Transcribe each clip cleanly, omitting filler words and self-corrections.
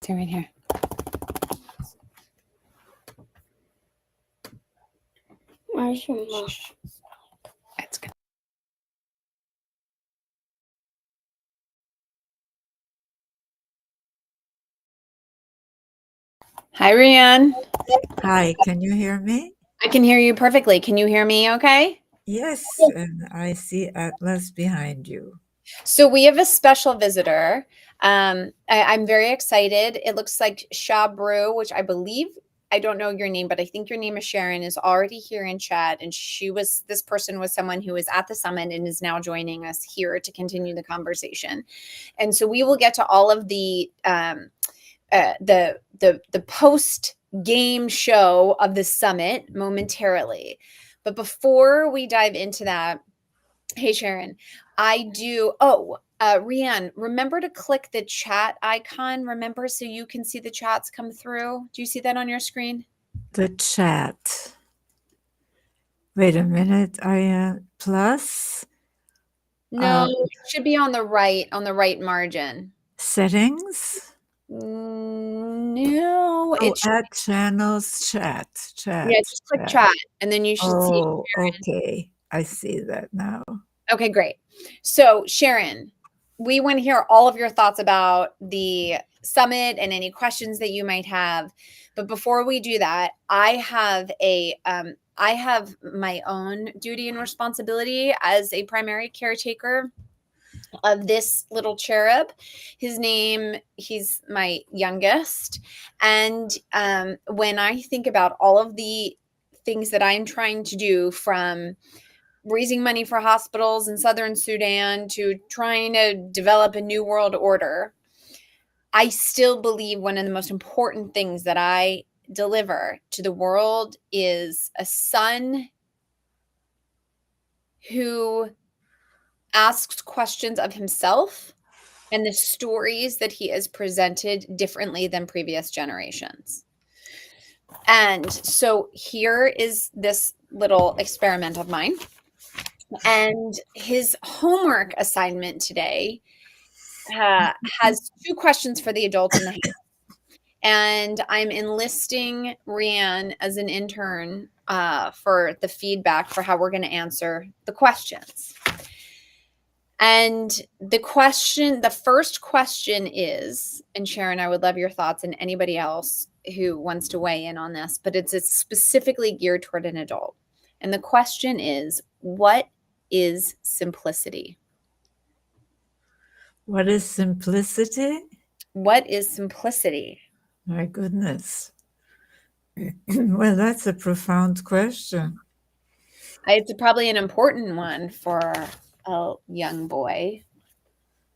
Do right here. Where's your mom? It's good. Hi, Riane. Hi, can you hear me? I can hear you perfectly. Can you hear me okay? Yes, and I see Atlas behind you. So we have a special visitor. I'm very excited. It looks like Shabru, which I believe, I don't know your name, but I think your name is Sharon, is already here in chat. And this person was someone who was at the summit and is now joining us here to continue the conversation. And so we will get to all of the post game show of the summit momentarily. But before we dive into that, hey Sharon, Riane, remember to click the chat icon, remember, so you can see the chats come through. Do you see that on your screen? The chat. Wait a minute. Plus? No, it should be on the right margin. Settings? No, it's at channels chat. Yeah, just click chat and then you should see. Oh, okay. I see that now. Okay, great. So Sharon, we want to hear all of your thoughts about the summit and any questions that you might have. But before we do that, I have my own duty and responsibility as a primary caretaker of this little cherub. He's my youngest. And when I think about all of the things that I'm trying to do, from raising money for hospitals in Southern Sudan to trying to develop a new world order, I still believe one of the most important things that I deliver to the world is a son who asks questions of himself and the stories that he has presented differently than previous generations. And so here is this little experiment of mine. And his homework assignment today has 2 questions for the adults in the house. And I'm enlisting Riane as an intern for the feedback for how we're going to answer the questions. And the first question is, and Sharon, I would love your thoughts, and anybody else who wants to weigh in on this, but it's specifically geared toward an adult. And the question is, what is simplicity? What is simplicity? What is simplicity? My goodness. Well, that's a profound question. It's probably an important one for a young boy.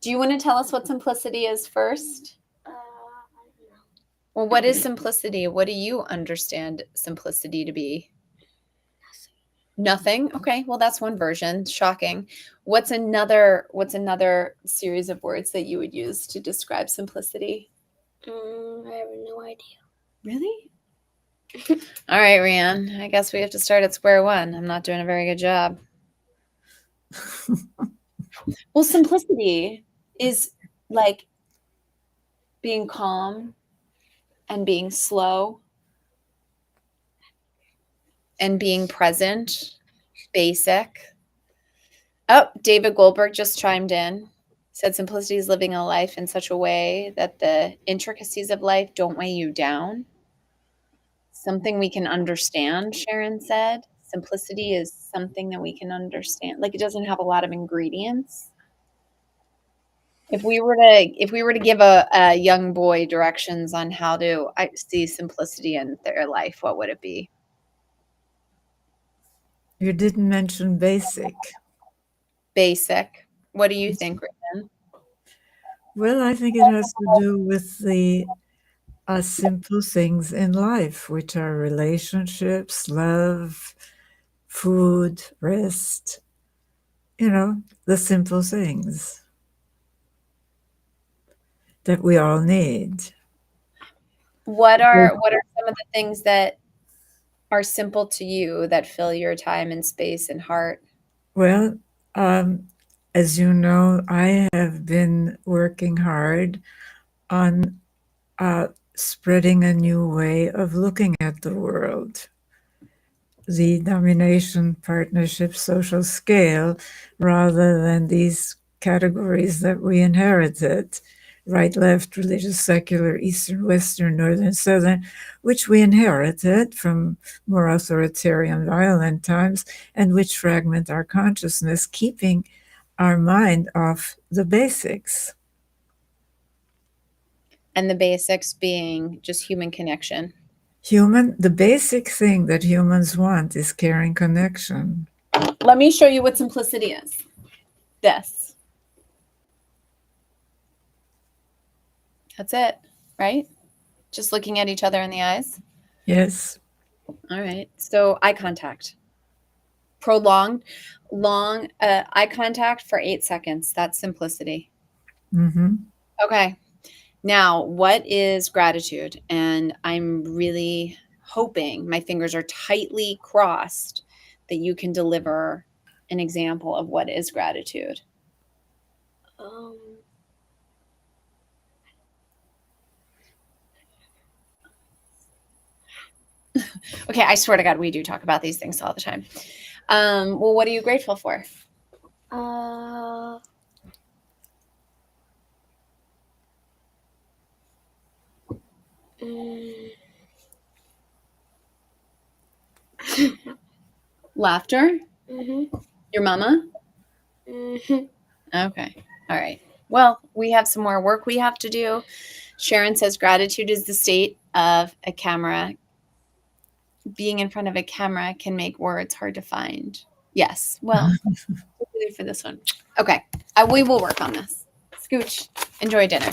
Do you want to tell us what simplicity is first? Well, what is simplicity? What do you understand simplicity to be? Nothing. Okay, well, that's one version. Shocking. What's another series of words that you would use to describe simplicity? I have no idea. Really? All right, Riane. I guess we have to start at square one. I'm not doing a very good job. Well, simplicity is like being calm and being slow and being present, basic. Oh, David Goldberg just chimed in. Said simplicity is living a life in such a way that the intricacies of life don't weigh you down. Something we can understand, Sharon said. Simplicity is something that we can understand. Like, it doesn't have a lot of ingredients. If we were to give a young boy directions on how to see simplicity in their life, what would it be? You didn't mention basic. Basic. What do you think, Riane? Well, I think it has to do with the simple things in life, which are relationships, love, food, rest, the simple things that we all need. What are some of the things that are simple to you that fill your time and space and heart? Well, as you know, I have been working hard on spreading a new way of looking at the world. The domination, partnership, social scale, rather than these categories that we inherited, right, left, religious, secular, Eastern, Western, Northern, Southern, which we inherited from more authoritarian, violent times, and which fragment our consciousness, keeping our mind off the basics. And the basics being just human connection. The basic thing that humans want is caring connection. Let me show you what simplicity is. This. That's it, right? Just looking at each other in the eyes. Yes. All right. So eye contact. Prolonged, long eye contact for 8 seconds. That's simplicity. Mm-hmm. Okay. Now, what is gratitude? And I'm really hoping, my fingers are tightly crossed, that you can deliver an example of what is gratitude. Okay, I swear to God, we do talk about these things all the time. Well, what are you grateful for? Laughter? Mm-hmm. Your mama? Mm-hmm. Okay. All right. Well, we have some more work we have to do. Sharon says gratitude is the state of a camera. Being in front of a camera can make words hard to find. Yes. Well, for this one. Okay. We will work on this. Scooch, enjoy dinner.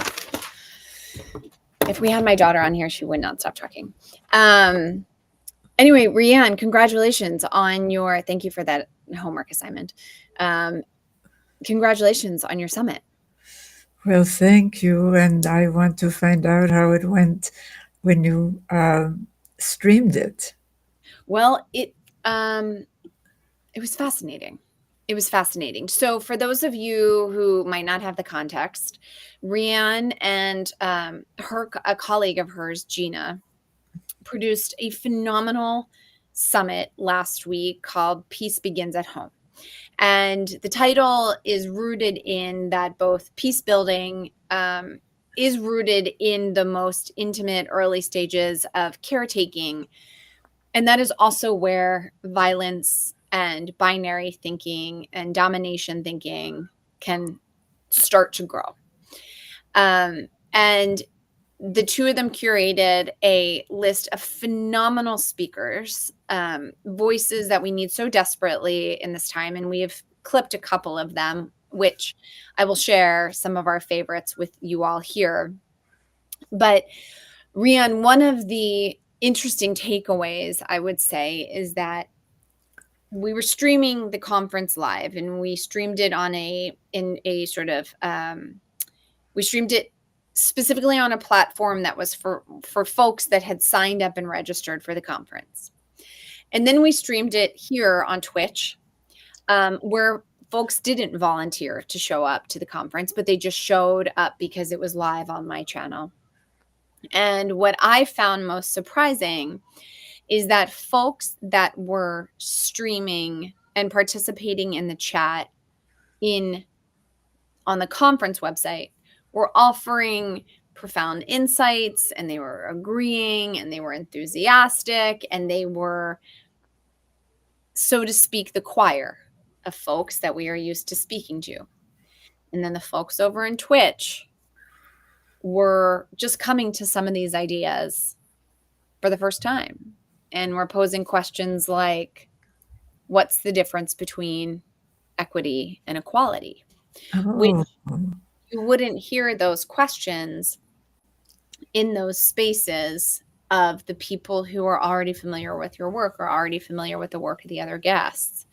If we had my daughter on here, she would not stop talking. Anyway, Riane, congratulations on your, thank you for that homework assignment. Congratulations on your summit. Well, thank you. And I want to find out how it went when you streamed it. Well, it was fascinating. It was fascinating. So for those of you who might not have the context, Riane and a colleague of hers, Gina, produced a phenomenal summit last week called Peace Begins at Home. And the title is rooted in that both peace building is rooted in the most intimate early stages of caretaking. And that is also where violence and binary thinking and domination thinking can start to grow. And the two of them curated a list of phenomenal speakers, voices that we need so desperately in this time. And we have clipped a couple of them, which I will share some of our favorites with you all here. But Riane, one of the interesting takeaways, I would say, is that we were streaming the conference live, and we streamed it we streamed it specifically on a platform that was for folks that had signed up and registered for the conference. And then we streamed it here on Twitch, where folks didn't volunteer to show up to the conference, but they just showed up because it was live on my channel. And what I found most surprising is that folks that were streaming and participating in the chat on the conference website were offering profound insights, and they were agreeing, and they were enthusiastic, and they were, so to speak, the choir of folks that we are used to speaking to. And then the folks over in Twitch were just coming to some of these ideas for the first time, and were posing questions like, what's the difference between equity and equality? Which you wouldn't hear those questions in those spaces of the people who are already familiar with your work or already familiar with the work of the other guests.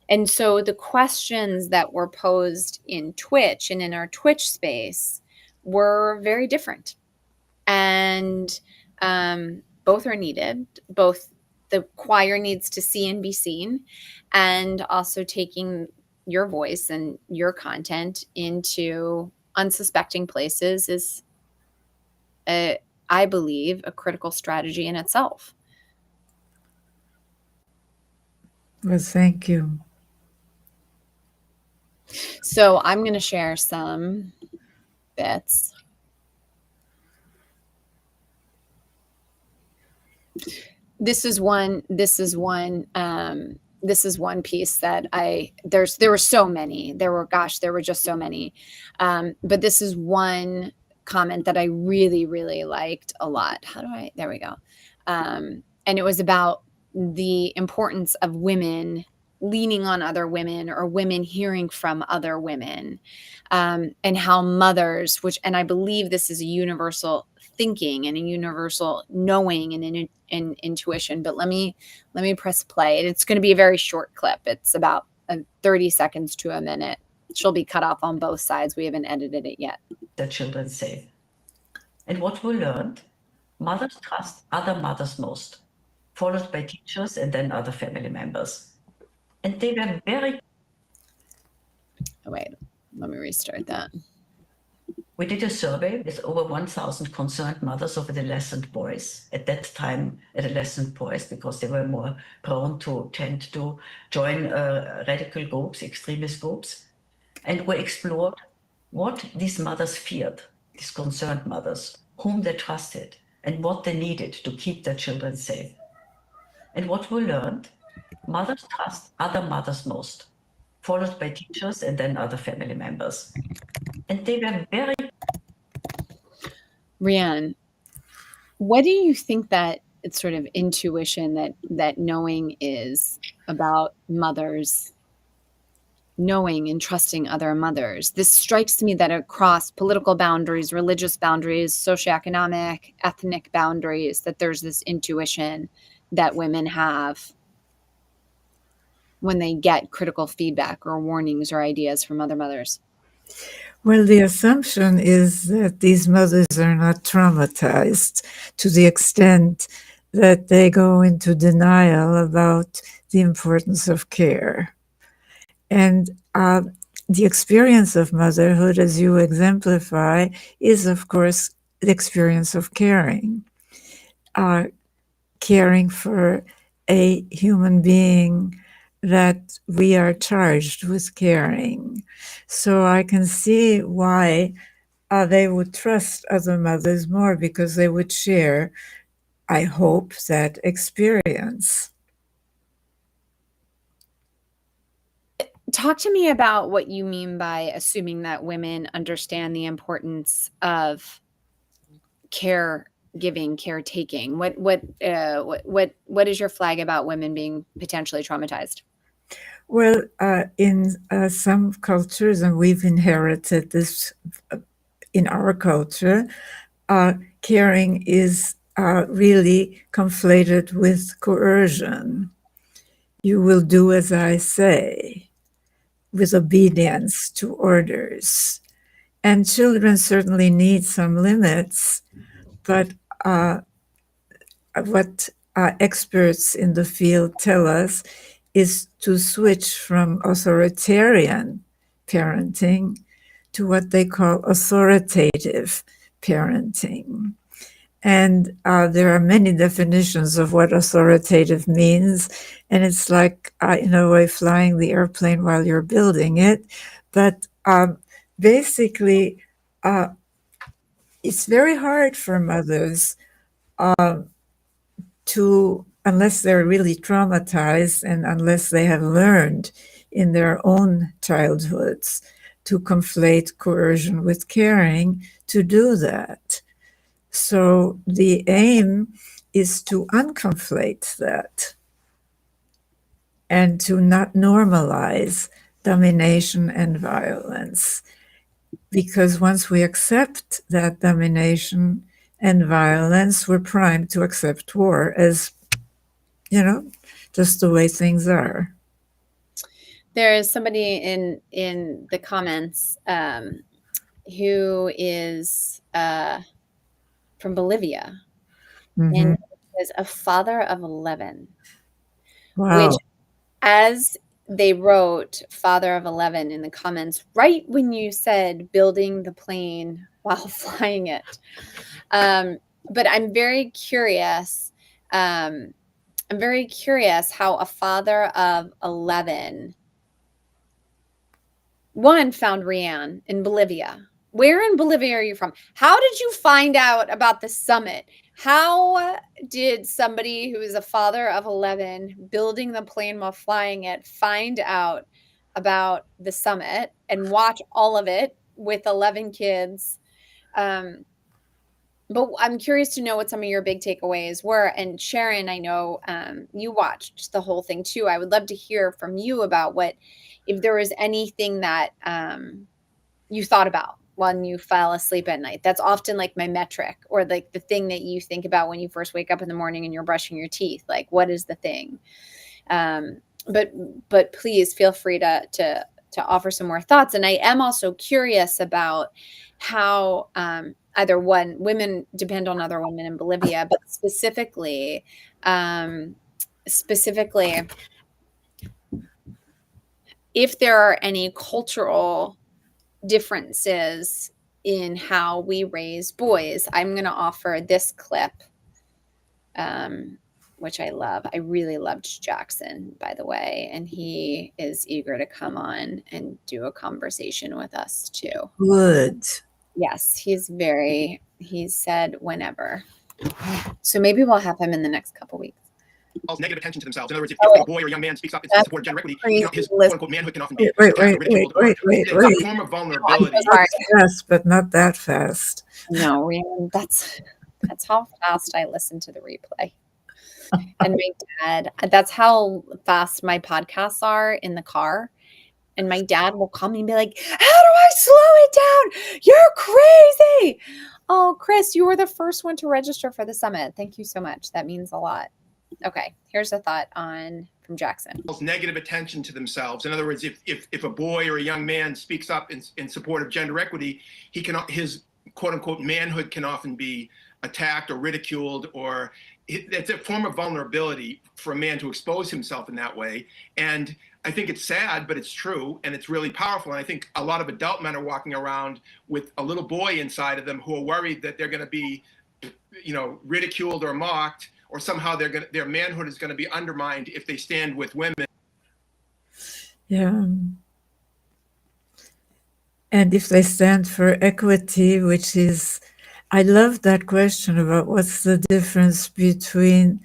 And so the questions that were posed in Twitch and in our Twitch space were very different. And both are needed. Both the choir needs to see and be seen, and also taking your voice and your content into unsuspecting places is I believe, a critical strategy in itself. Well, thank you. So I'm going to share some bits. This is one piece that there were so many. There were just so many. But this is one comment that I really, really liked a lot. There we go. And it was about the importance of women leaning on other women or women hearing from other women, and how mothers, and I believe this is a universal thinking and a universal knowing and intuition. But let me press play. And it's going to be a very short clip. It's about 30 seconds to a minute. She'll be cut off on both sides. We haven't edited it yet. The children say. And what we learned, mothers trust other mothers most, followed by teachers and then other family members. And they were very... Oh, wait, let me restart that. We did a survey with over 1,000 concerned mothers of adolescent boys, at that time adolescent boys, because they were more prone to tend to join radical groups, extremist groups. And we explored what these mothers feared, these concerned mothers, whom they trusted, and what they needed to keep their children safe. And what we learned, mothers trust other mothers most, followed by teachers and then other family members. And they were very... Riane, what do you think that it's sort of intuition, that knowing is about mothers knowing and trusting other mothers? This strikes me that across political boundaries, religious boundaries, socioeconomic, ethnic boundaries, that there's this intuition that women have when they get critical feedback or warnings or ideas from other mothers. Well, the assumption is that these mothers are not traumatized to the extent that they go into denial about the importance of care. And the experience of motherhood, as you exemplify, is, of course, the experience of caring. Caring for a human being that we are charged with caring. So I can see why they would trust other mothers more, because they would share, I hope, that experience. Talk to me about what you mean by assuming that women understand the importance of caregiving, caretaking. What is your flag about women being potentially traumatized? Well, in some cultures, and we've inherited this in our culture, caring is really conflated with coercion. You will do as I say, with obedience to orders. And children certainly need some limits, but what experts in the field tell us is to switch from authoritarian parenting to what they call authoritative parenting. And there are many definitions of what authoritative means. And it's like, in a way, flying the airplane while you're building it. But basically, it's very hard for mothers to, unless they're really traumatized and unless they have learned in their own childhoods to conflate coercion with caring, to do that. So the aim is to unconflate that and to not normalize domination and violence. Because once we accept that domination and violence, we're primed to accept war as, just the way things are. There is somebody in the comments who is from Bolivia, and is a father of 11. Wow. Which, as they wrote father of 11 in the comments, right when you said building the plane while flying it, but I'm very curious. I'm very curious how a father of 11 found Riane in Bolivia. Where in Bolivia are you from? How did you find out about the summit? How did somebody who is a father of 11 building the plane while flying it find out about the summit and watch all of it with 11 kids? But I'm curious to know what some of your big takeaways were. And Sharon, I know you watched the whole thing too. I would love to hear from you about if there was anything that you thought about when you fell asleep at night. That's often like my metric, or like the thing that you think about when you first wake up in the morning and you're brushing your teeth. Like, what is the thing? But please feel free to offer some more thoughts. And I am also curious about how either one, women depend on other women in Bolivia, but specifically, if there are any cultural differences in how we raise boys. I'm going to offer this clip, which I love. I really loved Jackson, by the way, and he is eager to come on and do a conversation with us too. Good. Yes, he said whenever. So maybe we'll have him in the next couple weeks. Negative attention to themselves. In other words, if a boy or a young man speaks up in support of gender equity, his quote-unquote manhood can often be ridiculed. It's a form of vulnerability. Fast, but not that fast. No, Riane, that's how fast I listen to the replay. And my dad, that's how fast my podcasts are in the car. And my dad will call me and be like, how do I slow it down? You're crazy. Oh, Chris, you were the first one to register for the summit. Thank you so much. That means a lot. Okay, here's a thought from Jackson. Negative attention to themselves. In other words, if a boy or a young man speaks up in support of gender equity, his quote unquote manhood can often be attacked or ridiculed, or it's a form of vulnerability for a man to expose himself in that way. And I think it's sad, but it's true, and it's really powerful. And I think a lot of adult men are walking around with a little boy inside of them who are worried that they're going to be, ridiculed or mocked, or somehow their manhood is going to be undermined if they stand with women. Yeah. And if they stand for equity, which is, I love that question about what's the difference between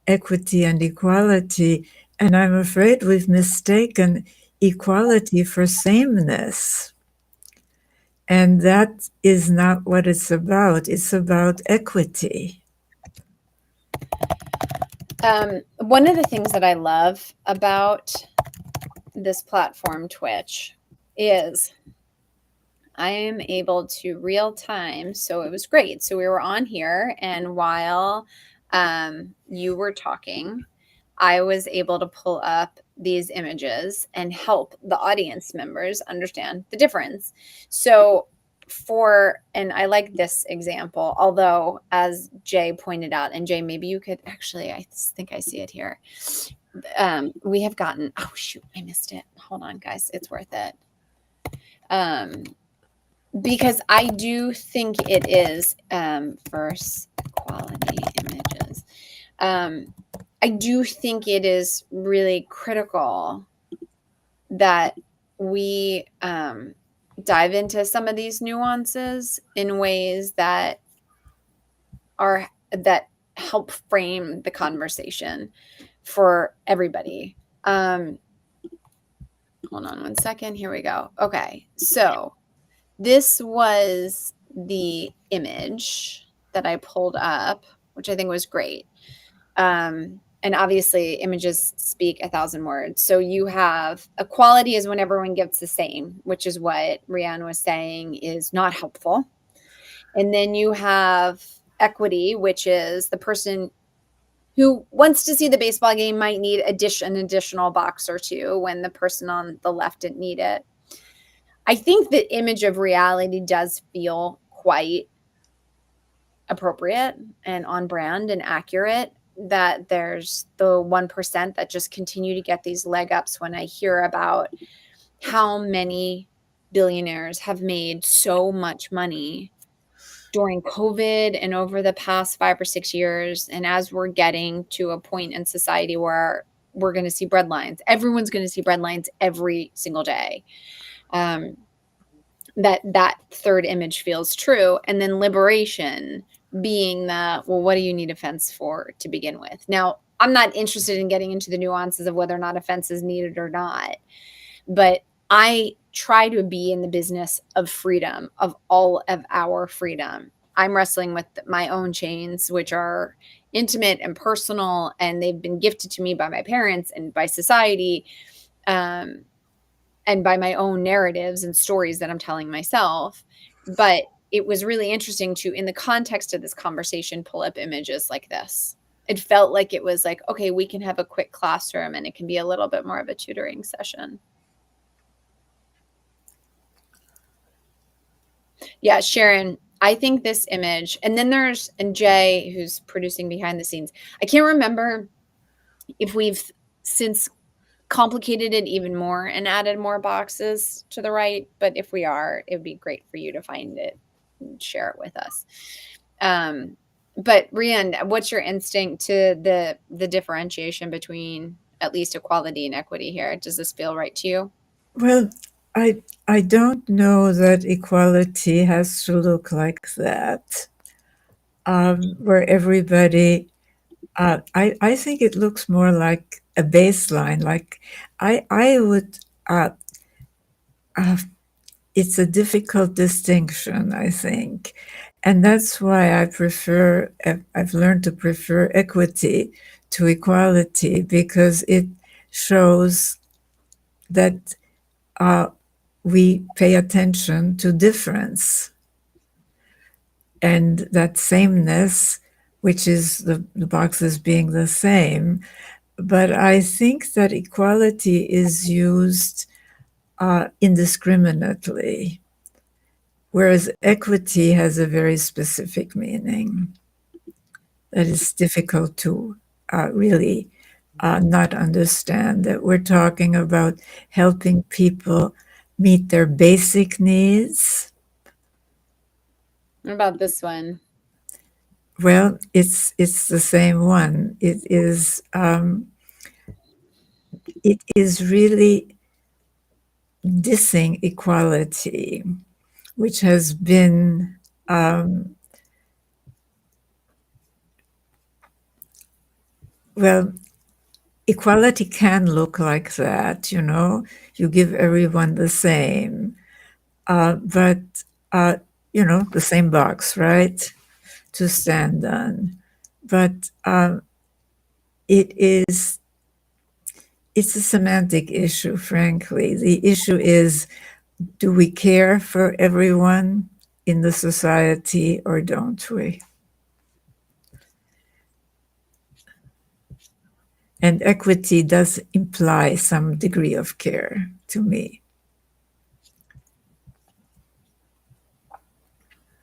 equity and equality. And I'm afraid we've mistaken equality for sameness. And that is not what it's about. It's about equity. One of the things that I love about this platform, Twitch, is I am able to real time. So it was great. So we were on here, and while you were talking, I was able to pull up these images and help the audience members understand the difference. So and I like this example, although as Jay pointed out, and Jay, maybe you could actually, I think I see it here. We have gotten, oh shoot, I missed it. Hold on, guys. It's worth it. Because I do think it is first quality images. I do think it is really critical that we dive into some of these nuances in ways that help frame the conversation for everybody. Hold on one second. Here we go. Okay, so this was the image that I pulled up, which I think was great. And obviously images speak 1,000 words. So you have equality is when everyone gets the same, which is what Riane was saying is not helpful. And then you have equity, which is the person who wants to see the baseball game might need an additional box or two when the person on the left didn't need it. I think the image of reality does feel quite appropriate and on brand and accurate, that there's the 1% that just continue to get these leg ups when I hear about how many billionaires have made so much money during COVID and over the past 5 or 6 years, and as we're getting to a point in society where we're gonna see bread lines. Everyone's gonna see bread lines every single day. That third image feels true. And then liberation being the, well, what do you need a fence for to begin with? Now, I'm not interested in getting into the nuances of whether or not a fence is needed or not, but I try to be in the business of freedom, of all of our freedom. I'm wrestling with my own chains, which are intimate and personal, and they've been gifted to me by my parents and by society, and by my own narratives and stories that I'm telling myself. But it was really interesting to, in the context of this conversation, pull up images like this. It felt like it was like, okay, we can have a quick classroom and it can be a little bit more of a tutoring session. Yeah, Sharon, I think this image, and then there's, and Jay, who's producing behind the scenes. I can't remember if we've since complicated it even more and added more boxes to the right, but if we are, it would be great for you to find it and share it with us. But Riane, what's your instinct to the differentiation between at least equality and equity here? Does this feel right to you? Well, I don't know that equality has to look like that, where everybody. I think it looks more like a baseline. Like I would. It's a difficult distinction, I think, and that's why I prefer. I've learned to prefer equity to equality because it shows that we pay attention to difference and that sameness, which is the boxes being the same. But I think that equality is used indiscriminately, whereas equity has a very specific meaning that is difficult to really not understand, that we're talking about helping people meet their basic needs. What about this one? Well, it's the same one. It is really dissing equality, which has been well, equality can look like that, you give everyone the same, but the same box, right, to stand on. But it's a semantic issue, frankly. The issue is, do we care for everyone in the society or don't we? And equity does imply some degree of care to me.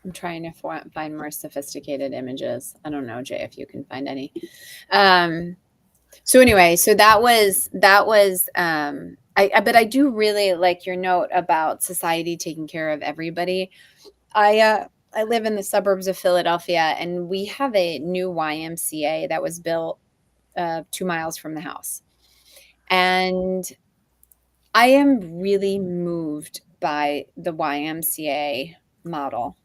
I'm trying to find more sophisticated images. I don't know, Jay, if you can find any. So anyway, so that was but I do really like your note about society taking care of everybody. I live in the suburbs of Philadelphia, and we have a new YMCA that was built 2 miles from the house. And I am really moved by the YMCA model.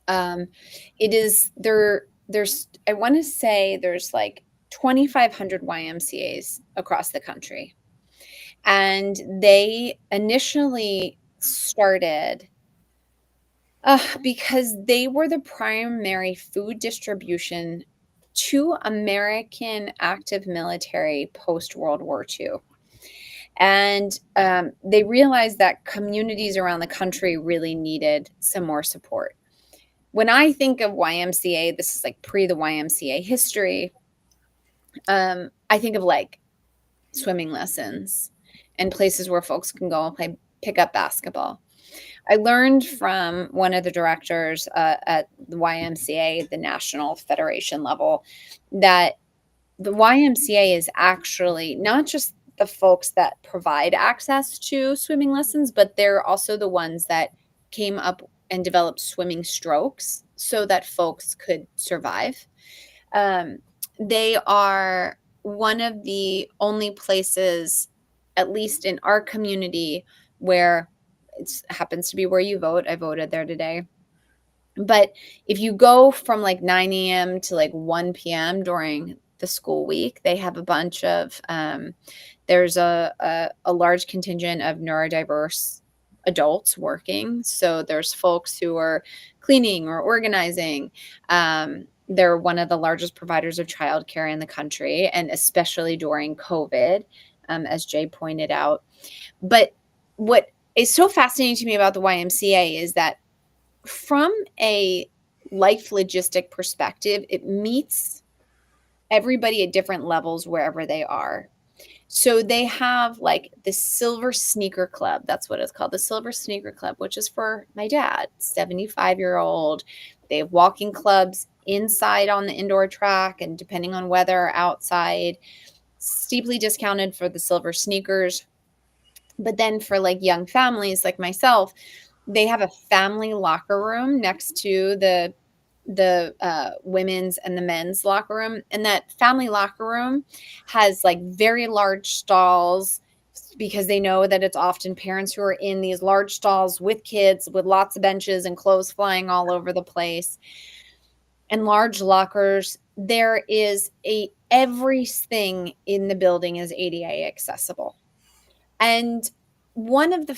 It is there's I want to say there's like 2,500 YMCAs across the country. And they initially started because they were the primary food distribution to American active military post World War II. And they realized that communities around the country really needed some more support. When I think of YMCA, this is like pre the YMCA history. I think of like swimming lessons and places where folks can go and play pickup basketball. I learned from one of the directors at the YMCA, the National Federation level, that the YMCA is actually not just the folks that provide access to swimming lessons, but they're also the ones that came up and developed swimming strokes so that folks could survive. They are one of the only places, at least in our community, where it happens to be where you vote. I voted there today. But if you go from like 9 a.m. to like 1 p.m. during the school week, they have a bunch of, there's a large contingent of neurodiverse adults working. So there's folks who are cleaning or organizing. They're one of the largest providers of childcare in the country, and especially during COVID, as Jay pointed out. But what is so fascinating to me about the YMCA is that from a life logistic perspective, it meets everybody at different levels wherever they are. So they have like the Silver Sneaker Club. That's what it's called, the Silver Sneaker Club, which is for my dad, 75-year-old. They have walking clubs inside on the indoor track, and depending on weather, outside, steeply discounted for the silver sneakers. But then for like young families like myself, they have a family locker room next to the women's and the men's locker room. And that family locker room has like very large stalls, because they know that it's often parents who are in these large stalls with kids, with lots of benches and clothes flying all over the place, and large lockers. There is everything in the building is ADA accessible. And one of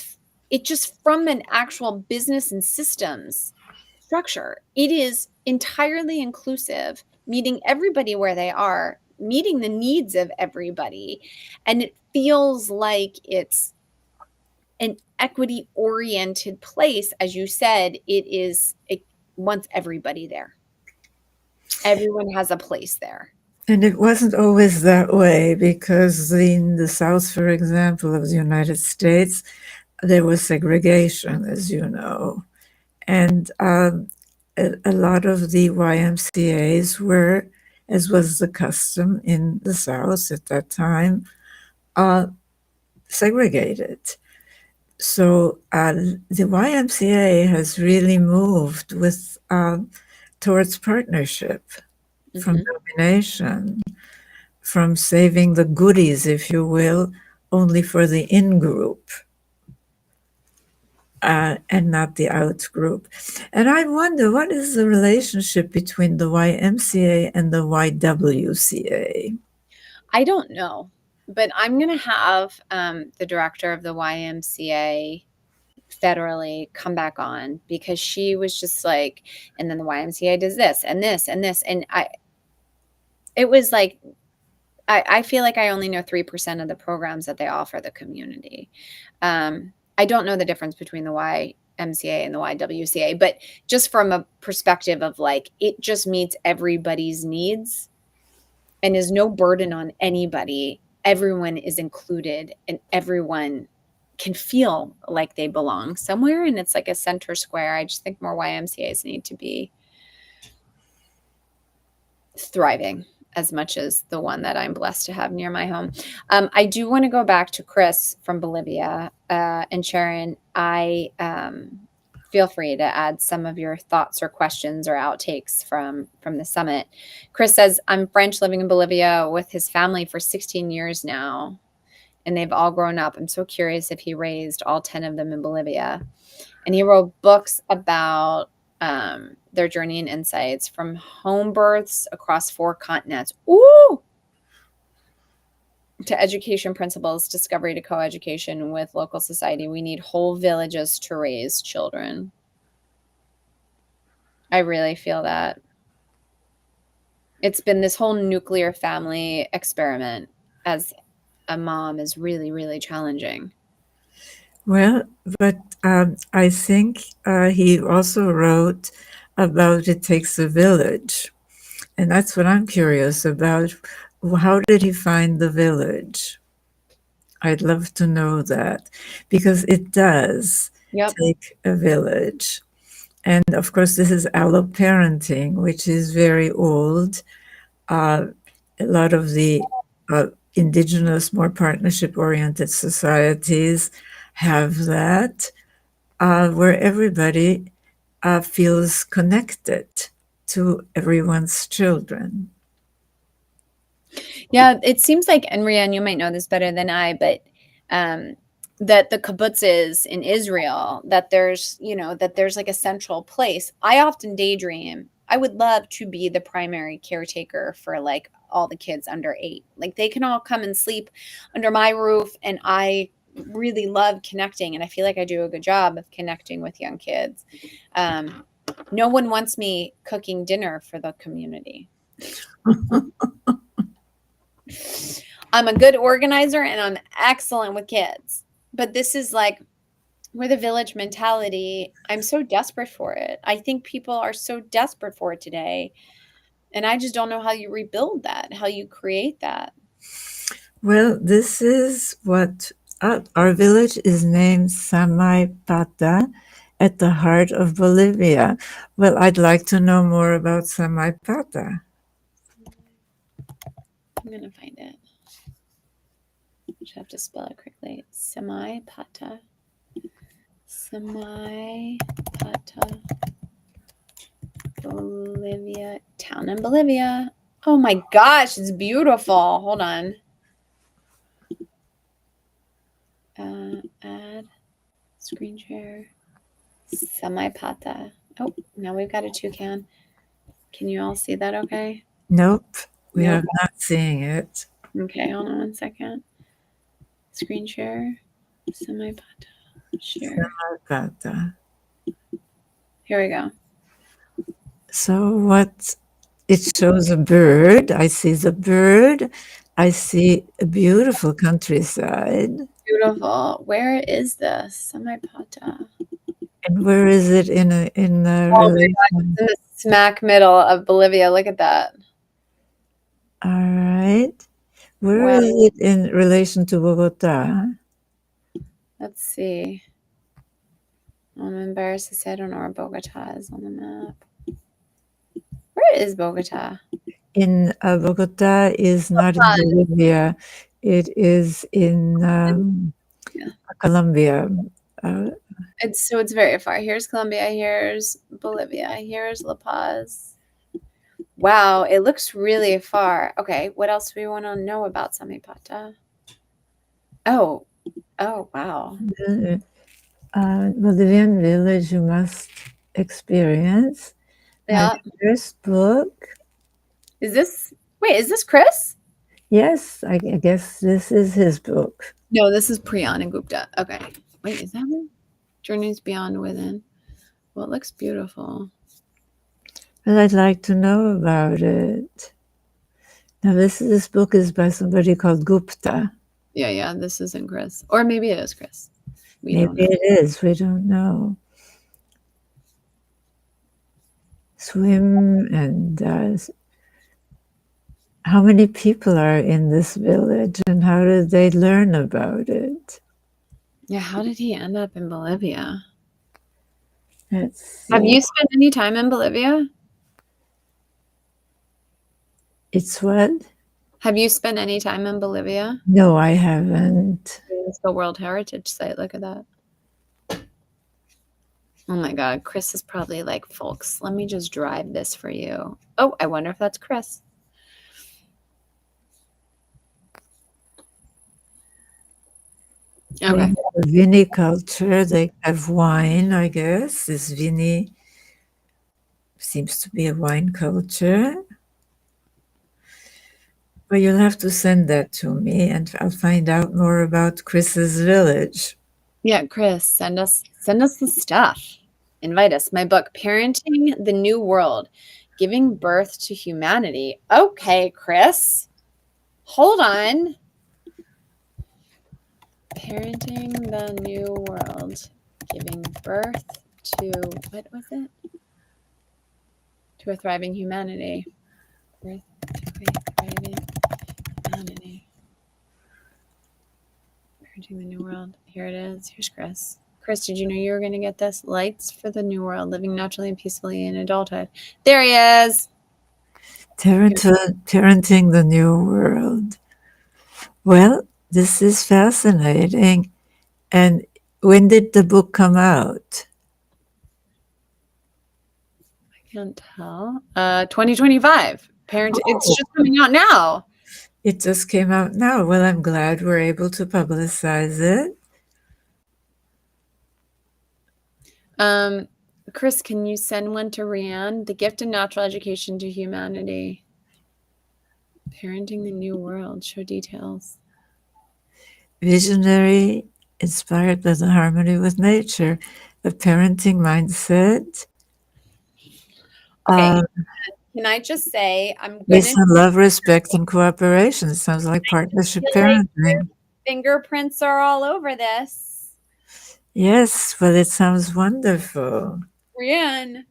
it just, from an actual business and systems structure, it is entirely inclusive, meeting everybody where they are, meeting the needs of everybody. And it feels like it's an equity oriented place. As you said, it wants everybody there. Everyone has a place there. And it wasn't always that way, because in the South, for example, of the United States, there was segregation, as you know. And a lot of the YMCAs were, as was the custom in the South at that time, segregated. So the YMCA has really moved towards partnership, from domination, from saving the goodies, if you will, only for the in-group, and not the out-group. And I wonder, what is the relationship between the YMCA and the YWCA? I don't know, but I'm going to have the director of the YMCA federally come back on, because she was just like, and then the YMCA does this and this and this. And it was like, I feel like I only know 3% of the programs that they offer the community. I don't know the difference between the YMCA and the YWCA, but just from a perspective of like, it just meets everybody's needs and is no burden on anybody. Everyone is included, and everyone can feel like they belong somewhere. And it's like a center square. I just think more YMCAs need to be thriving as much as the one that I'm blessed to have near my home. I do want to go back to Chris from Bolivia, and Sharon, I feel free to add some of your thoughts or questions or outtakes from the summit. Chris says, I'm French, living in Bolivia with his family for 16 years now, and they've all grown up. I'm so curious if he raised all 10 of them in Bolivia. And he wrote books about their journey and insights, from home births across 4 continents. Ooh! To education principles, discovery to coeducation with local society. We need whole villages to raise children. I really feel that. It's been this whole nuclear family experiment as a mom is really, really challenging. Well, but I think he also wrote about It Takes a Village. And that's what I'm curious about. How did he find the village? I'd love to know that, because it does take a village. And of course, this is alloparenting, which is very old. A lot of the indigenous, more partnership-oriented societies have that, where everybody feels connected to everyone's children. Yeah, it seems like, and Riane, you might know this better than I, but that the kibbutzes in Israel, that there's like a central place. I often daydream. I would love to be the primary caretaker for like all the kids under 8. Like they can all come and sleep under my roof, and I really love connecting, and I feel like I do a good job of connecting with young kids. No one wants me cooking dinner for the community. I'm a good organizer and I'm excellent with kids. But this is like where the village mentality, I'm so desperate for it. I think people are so desperate for it today. And I just don't know how you rebuild that, how you create that. Well, this is what our village is named Samaipata, at the heart of Bolivia. Well, I'd like to know more about Samaipata. I'm going to find it. I just have to spell it correctly. Samaipata. Samaipata. Bolivia. Town in Bolivia. Oh my gosh, it's beautiful. Hold on. Add screen share. Samaipata. Oh, now we've got a toucan. Can you all see that okay? Nope, we Nope. are not seeing it. Okay, hold on one second. Screen share. Samaipata. Share. Samaipata. Here we go. So what? It shows a bird. I see the bird. I see a beautiful countryside. Beautiful. Where is this? Samaipata. And where is it in the Oh my God, relation? it's in the smack middle of Bolivia. Look at that. All right. Where Wow. is it in relation to Bogota? Let's see. I'm embarrassed to say I don't know where Bogota is on the map. Where is Bogota? In Bogota is not in Bolivia. It is in Colombia. It's very far. Here's Colombia. Here's Bolivia. Here's La Paz. Wow, it looks really far. Okay, what else do we want to know about Samipata? Oh, wow. Bolivian village you must experience. Yeah. My first book. Is this Chris? Yes, I guess this is his book. No, this is Priyan and Gupta. Okay. Wait, is that him? Journeys Beyond Within. Well, it looks beautiful. But I'd like to know about it. Now, this book is by somebody called Gupta. Yeah, this isn't Chris. Or maybe it is Chris. Maybe it is. We don't know. Swim and how many people are in this village and how did they learn about it? Yeah, how did he end up in Bolivia? Let's see. Have you spent any time in Bolivia? It's what? Have you spent any time in Bolivia? No, I haven't. It's the World Heritage Site. Look at that. Oh my God. Chris is probably like, folks, let me just drive this for you. Oh, I wonder if that's Chris. Okay. They have a viniculture. They have wine, I guess. This vini seems to be a wine culture. Well, you'll have to send that to me and I'll find out more about Chris's village. Yeah, Chris, send us the stuff. Invite us. My book, Parenting the New World, Giving Birth to Humanity. Okay, Chris. Hold on. Parenting the New World, Giving Birth to, what was it? To a Thriving Humanity. Birth to a Thriving Humanity. Parenting the New World. Here it is. Here's Chris. Chris, did you know you were going to get this? Lights for the New World, Living Naturally and Peacefully in Adulthood. There he is. Parenting the New World. Well, this is fascinating. And when did the book come out? Can't tell. 2025. Parent. It's Oh. just coming out now. It just came out now. Well, I'm glad we're able to publicize it. Chris, can you send one to Riane? The Gift of Natural Education to Humanity. Parenting the New World. Show details. Visionary, inspired by the harmony with nature, a parenting mindset. Okay. Can I just say, I'm going Based to on love, respect, and cooperation. Sounds like partnership feel like parenting. fingerprints are all over this. Yes, well, it sounds wonderful. Riane,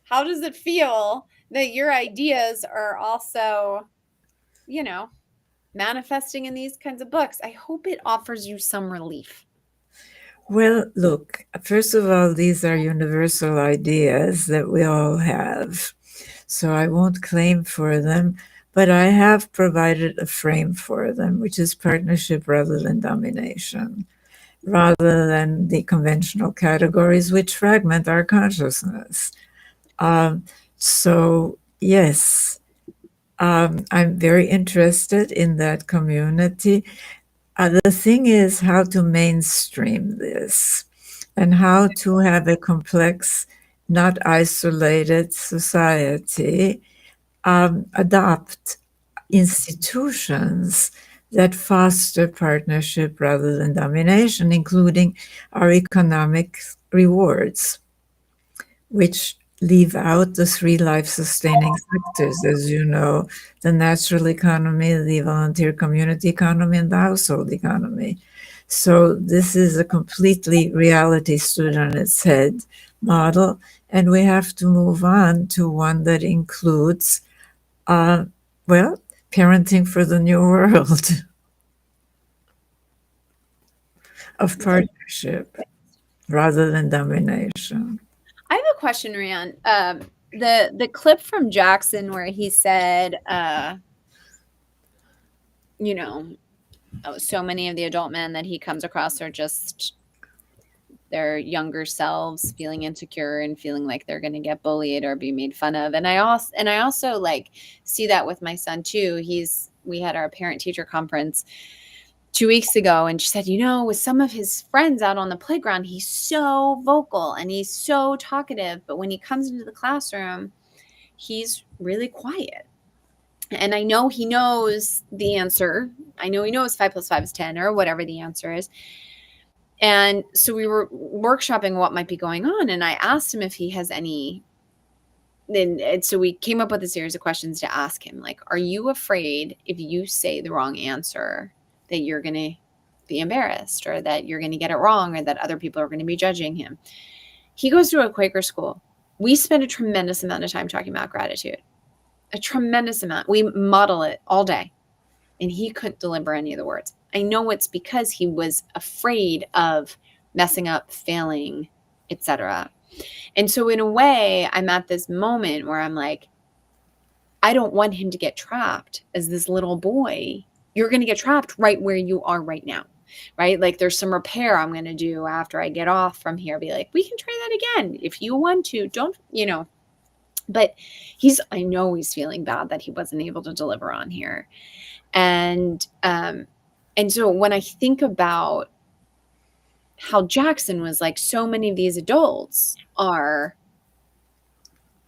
how does it feel that your ideas are also, you know, manifesting in these kinds of books? I hope it offers you some relief. Well, look, first of all, these are universal ideas that we all have. So I won't claim for them, but I have provided a frame for them, which is partnership rather than domination, rather than the conventional categories which fragment our consciousness. So, yes, I'm very interested in that community. The thing is how to mainstream this and how to have a complex, not isolated society adopt institutions that foster partnership rather than domination, including our economic rewards, which leave out the three life-sustaining sectors, as you know, the natural economy, the volunteer community economy, and the household economy. So this is a completely reality stood on its head model, and we have to move on to one that includes, well, parenting for the new world of partnership rather than domination. I have a question, Riane. The clip from Jackson where he said, you know, so many of the adult men that he comes across are just their younger selves feeling insecure and feeling like they're going to get bullied or be made fun of. And I also like see that with my son too. We had our parent teacher conference 2 weeks ago, and she said, with some of his friends out on the playground, he's so vocal and he's so talkative, but when he comes into the classroom, he's really quiet. And I know he knows the answer. I know he knows 5 + 5 is 10 or whatever the answer is. And so we were workshopping what might be going on. And I asked him if he has any. And so we came up with a series of questions to ask him, like, are you afraid if you say the wrong answer that you're going to be embarrassed or that you're going to get it wrong or that other people are going to be judging him? He goes to a Quaker school. We spend a tremendous amount of time talking about gratitude, a tremendous amount. We model it all day. And he couldn't deliver any of the words. I know it's because he was afraid of messing up, failing, etc. And so in a way, I'm at this moment where I'm like, I don't want him to get trapped as this little boy. You're going to get trapped right where you are right now, right? Like there's some repair I'm going to do after I get off from here. Be like, we can try that again. If you want to, don't, but I know he's feeling bad that he wasn't able to deliver on here. And so when I think about how Jackson was like, so many of these adults are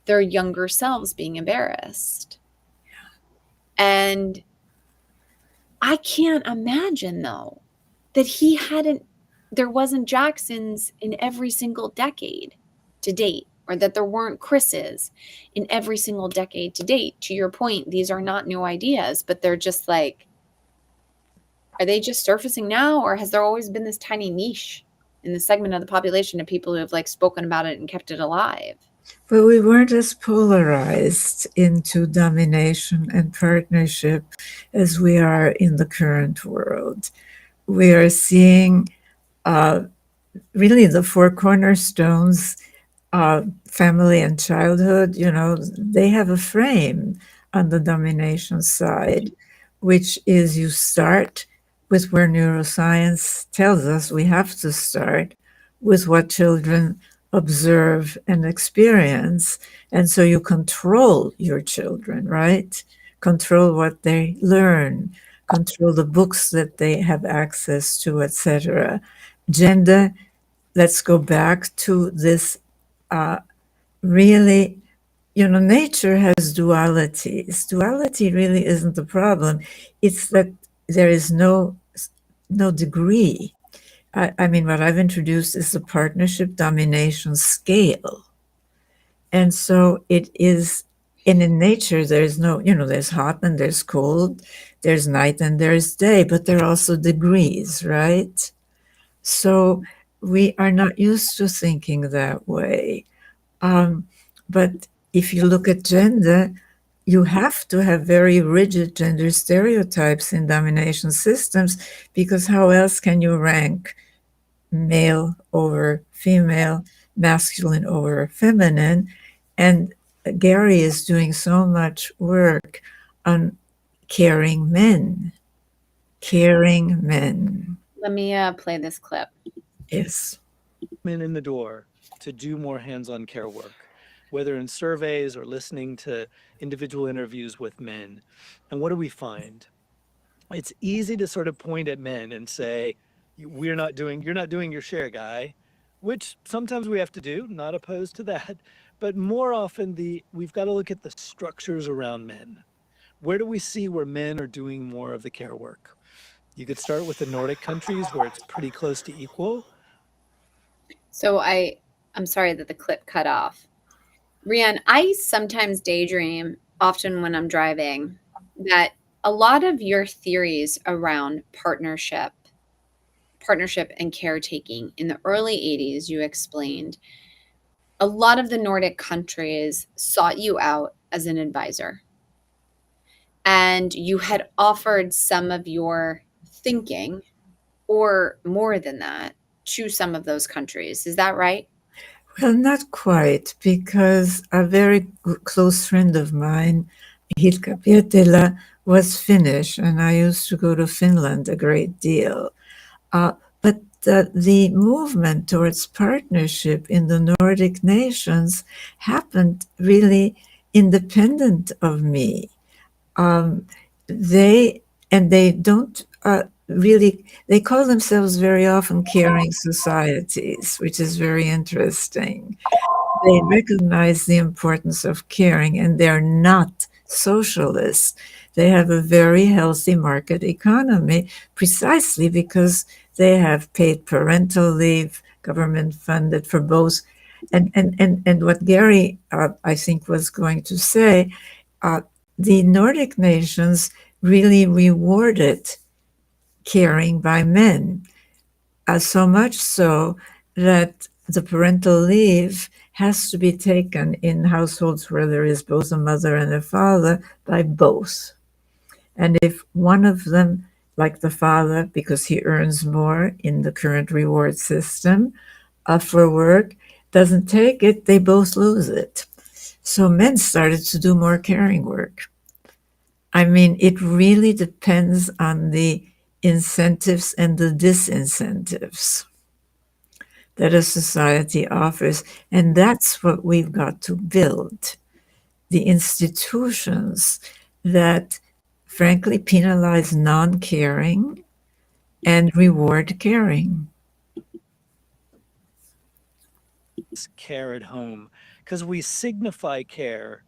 their younger selves being embarrassed. And I can't imagine though that there wasn't Jacksons in every single decade to date, or that there weren't Chris's in every single decade to date. To your point, these are not new ideas, but they're just like, are they just surfacing now, or has there always been this tiny niche in the segment of the population of people who have like spoken about it and kept it alive? But we weren't as polarized into domination and partnership as we are in the current world. We are seeing really the four cornerstones, family and childhood, they have a frame on the domination side, which is you start with where neuroscience tells us we have to start, with what children observe and experience. And so you control your children, right? Control what they learn, control the books that they have access to, etc. Gender, let's go back to this really, nature has dualities. Duality really isn't the problem. It's that there is no degree. I mean, what I've introduced is the partnership domination scale. And so it is, and in nature, there's no, there's hot and there's cold, there's night and there's day, but there are also degrees, right? So we are not used to thinking that way. But if you look at gender, you have to have very rigid gender stereotypes in domination systems, because how else can you rank male over female, masculine over feminine? And Gary is doing so much work on caring men. Caring men. Let me play this clip. Yes. Men in the door to do more hands-on care work, whether in surveys or listening to individual interviews with men. And what do we find? It's easy to sort of point at men and say, you're not doing your share, guy, which sometimes we have to do, not opposed to that. But more often we've got to look at the structures around men. Where do we see where men are doing more of the care work? You could start with the Nordic countries where it's pretty close to equal. So I'm sorry that the clip cut off. Riane, I sometimes daydream, often when I'm driving, that a lot of your theories around partnership and caretaking in the early 80s, you explained, a lot of the Nordic countries sought you out as an advisor. And you had offered some of your thinking, or more than that, to some of those countries. Is that right? Well, not quite, because a very close friend of mine, Hilkka Pietilä, was Finnish, and I used to go to Finland a great deal. But the movement towards partnership in the Nordic nations happened really independent of me. They don't really, they call themselves very often caring societies, which is very interesting. They recognize the importance of caring, and they're not socialists. They have a very healthy market economy precisely because they have paid parental leave, government funded for both. And what Gary, I think, was going to say, the Nordic nations really rewarded caring by men, so much so that the parental leave has to be taken in households where there is both a mother and a father by both. And if one of them, like the father, because he earns more in the current reward system for work, doesn't take it, they both lose it. So men started to do more caring work. I mean, it really depends on the incentives and the disincentives that a society offers. And that's what we've got to build. The institutions that frankly penalize non-caring and reward caring. Care at home, because we signify care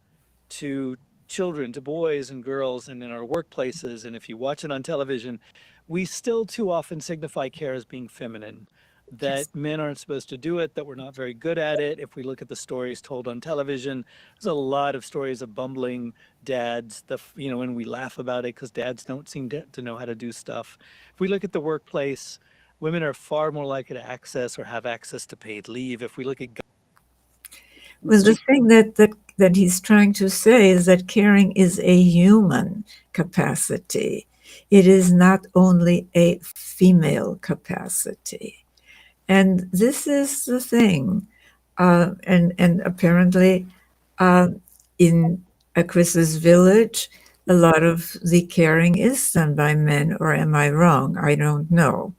to children, to boys and girls, and in our workplaces. And if you watch it on television, we still too often signify care as being feminine, that Yes. men aren't supposed to do it, that we're not very good at it. If we look at the stories told on television, there's a lot of stories of bumbling dads, and we laugh about it because dads don't seem to know how to do stuff. If we look at the workplace, women are far more likely to access or have access to paid leave. If we look at Well, the thing that he's trying to say is that caring is a human capacity. It is not only a female capacity. And this is the thing. And apparently in Chris's village, a lot of the caring is done by men, or am I wrong? I don't know.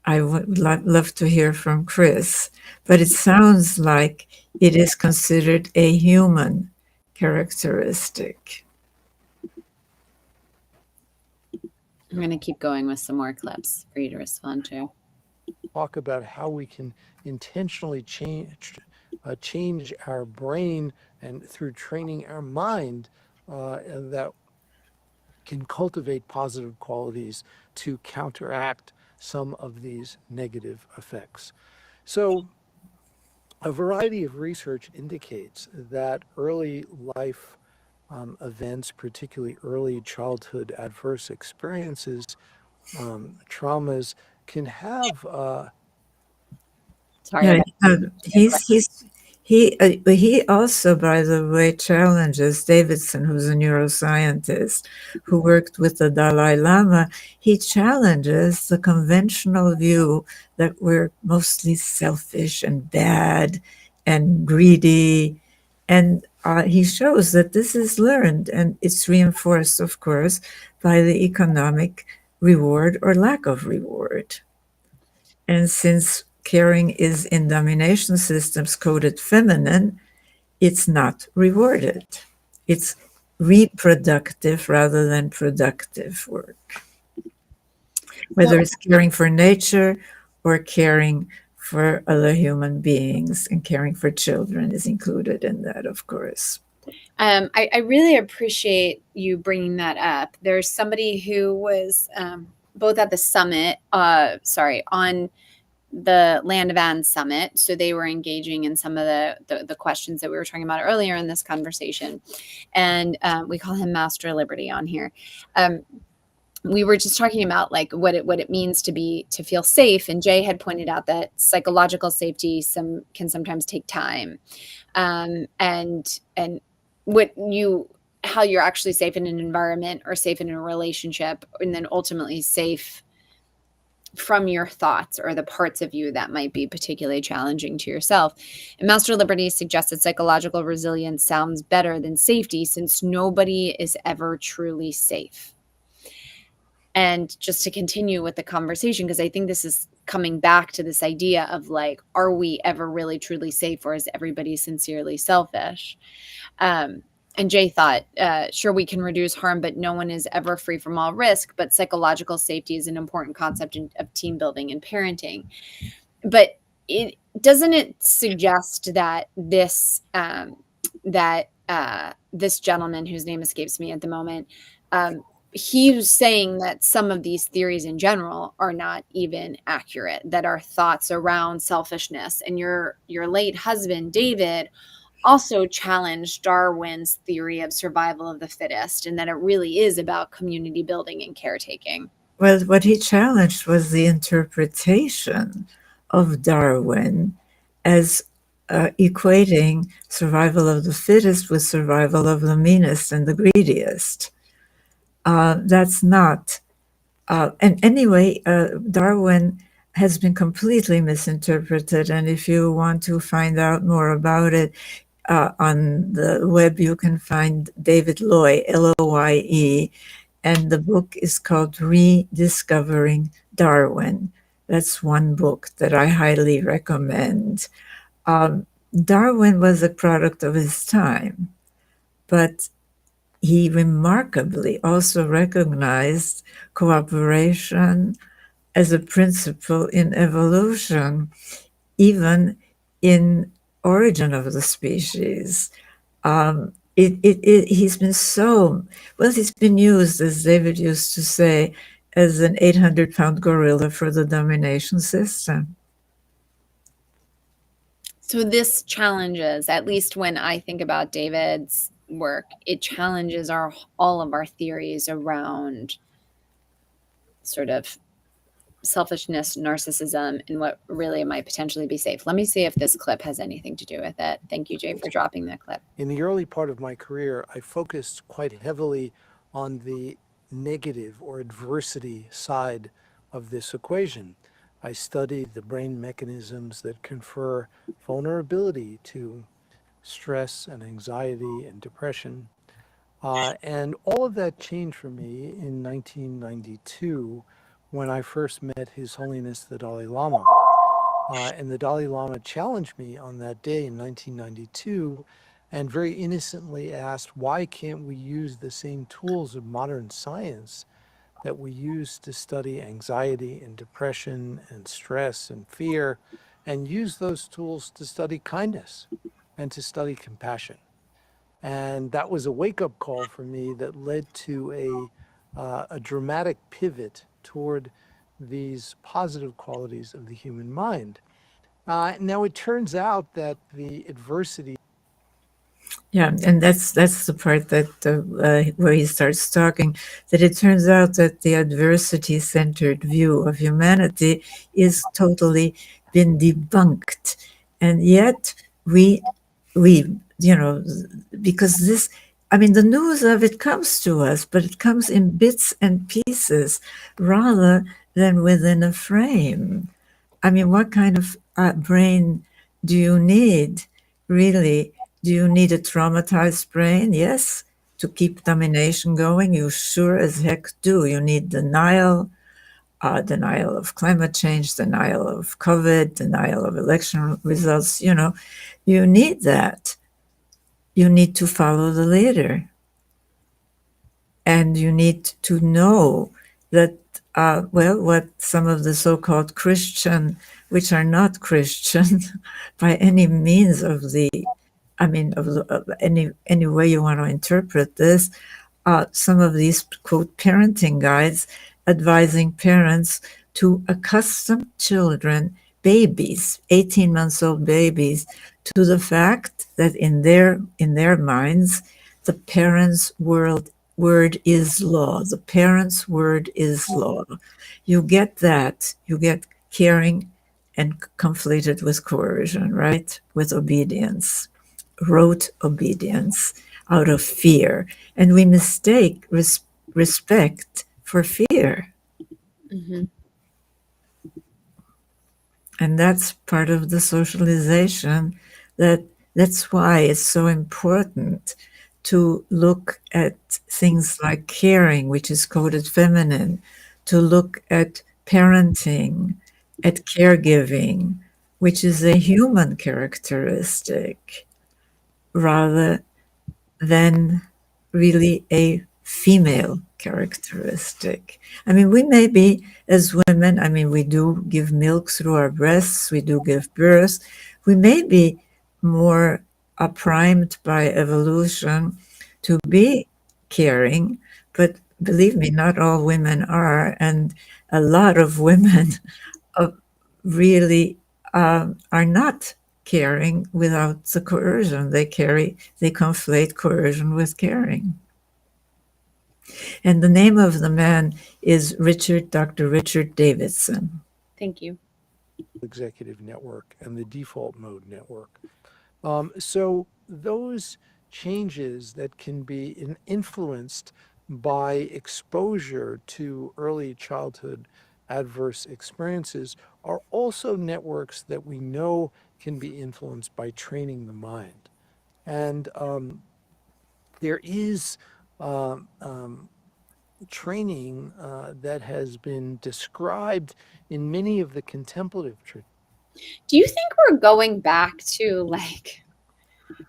I would love to hear from Chris, but it sounds like it is considered a human characteristic. I'm going to keep going with some more clips for you to respond to. Talk about how we can intentionally change our brain and through training our mind and that can cultivate positive qualities to counteract some of these negative effects. So a variety of research indicates that early life events, particularly early childhood adverse experiences, traumas, can have Sorry Yeah, about he also, by the way, challenges Davidson, who's a neuroscientist who worked with the Dalai Lama. He challenges the conventional view that we're mostly selfish and bad and greedy, and he shows that this is learned and it's reinforced, of course, by the economic reward or lack of reward. And since caring is in domination systems coded feminine, it's not rewarded. It's reproductive rather than productive work. Whether it's caring for nature or caring for other human beings, and caring for children is included in that, of course. I really appreciate you bringing that up. There's somebody who was both at the summit, on the Land of Anne summit. So they were engaging in some of the questions that we were talking about earlier in this conversation. And we call him Master Liberty on here. We were just talking about like what it means to feel safe. And Jay had pointed out that psychological safety can sometimes take time. And how you're actually safe in an environment or safe in a relationship, and then ultimately safe from your thoughts or the parts of you that might be particularly challenging to yourself. And Master Liberty suggests that psychological resilience sounds better than safety, since nobody is ever truly safe. And just to continue with the conversation, because I think this is coming back to this idea of like, are we ever really truly safe, or is everybody sincerely selfish? And Jay thought, sure, we can reduce harm, but no one is ever free from all risk. But psychological safety is an important concept of team building and parenting. But doesn't it suggest that this gentleman, whose name escapes me at the moment, he's saying that some of these theories in general are not even accurate, that our thoughts around selfishness, and your late husband, David, also challenged Darwin's theory of survival of the fittest, and that it really is about community building and caretaking. Well, what he challenged was the interpretation of Darwin as equating survival of the fittest with survival of the meanest and the greediest. That's not. And anyway, Darwin has been completely misinterpreted. And if you want to find out more about it, on the web, you can find David Loye, Loye, and the book is called Rediscovering Darwin. That's one book that I highly recommend. Darwin was a product of his time, but he remarkably also recognized cooperation as a principle in evolution, even in origin of the species. He's been he's been used, as David used to say, as an 800-pound gorilla for the domination system. So this challenges, at least when I think about David's work, it challenges all of our theories around sort of selfishness, narcissism, and what really might potentially be safe. Let me see if this clip has anything to do with it. Thank you, Jay, for dropping that clip. In the early part of my career, I focused quite heavily on the negative or adversity side of this equation. I studied the brain mechanisms that confer vulnerability to stress and anxiety and depression. And all of that changed for me in 1992 when I first met His Holiness the Dalai Lama. And the Dalai Lama challenged me on that day in 1992 and very innocently asked, why can't we use the same tools of modern science that we use to study anxiety and depression and stress and fear, and use those tools to study kindness and to study compassion? And that was a wake-up call for me that led to a dramatic pivot toward these positive qualities of the human mind. Now it turns out that the adversity. Yeah, and that's the part that where he starts talking, that it turns out that the adversity-centered view of humanity is totally been debunked, and yet we because this, I mean, the news of it comes to us, but it comes in bits and pieces rather than within a frame. I mean, what kind of brain do you need, really? Do you need a traumatized brain? Yes. To keep domination going? You sure as heck do. You need denial, denial of climate change, denial of COVID, denial of election results. You need that. You need to follow the leader. And you need to know that, what some of the so-called Christian, which are not Christian by any means of any way you want to interpret this, some of these, quote, parenting guides advising parents to accustom children, babies, 18 months old babies, to the fact that in their minds, the parents' word is law. The parents' word is law. You get that. You get caring and conflated with coercion, right? With obedience, rote obedience out of fear. And we mistake respect for fear. Mm-hmm. And that's part of the socialization. That's why it's so important to look at things like caring, which is coded feminine, to look at parenting, at caregiving, which is a human characteristic, rather than really a female characteristic. I mean, we may be, as women, I mean, we do give milk through our breasts, we do give birth. We may be more primed by evolution to be caring, but believe me, not all women are. And a lot of women really are not caring without the coercion. They conflate coercion with caring. And the name of the man is Dr. Richard Davidson. Thank you. Executive network and the default mode network. So those changes that can be influenced by exposure to early childhood adverse experiences are also networks that we know can be influenced by training the mind. And there is training that has been described in many of the contemplative traditions. Do you think we're going back to, like,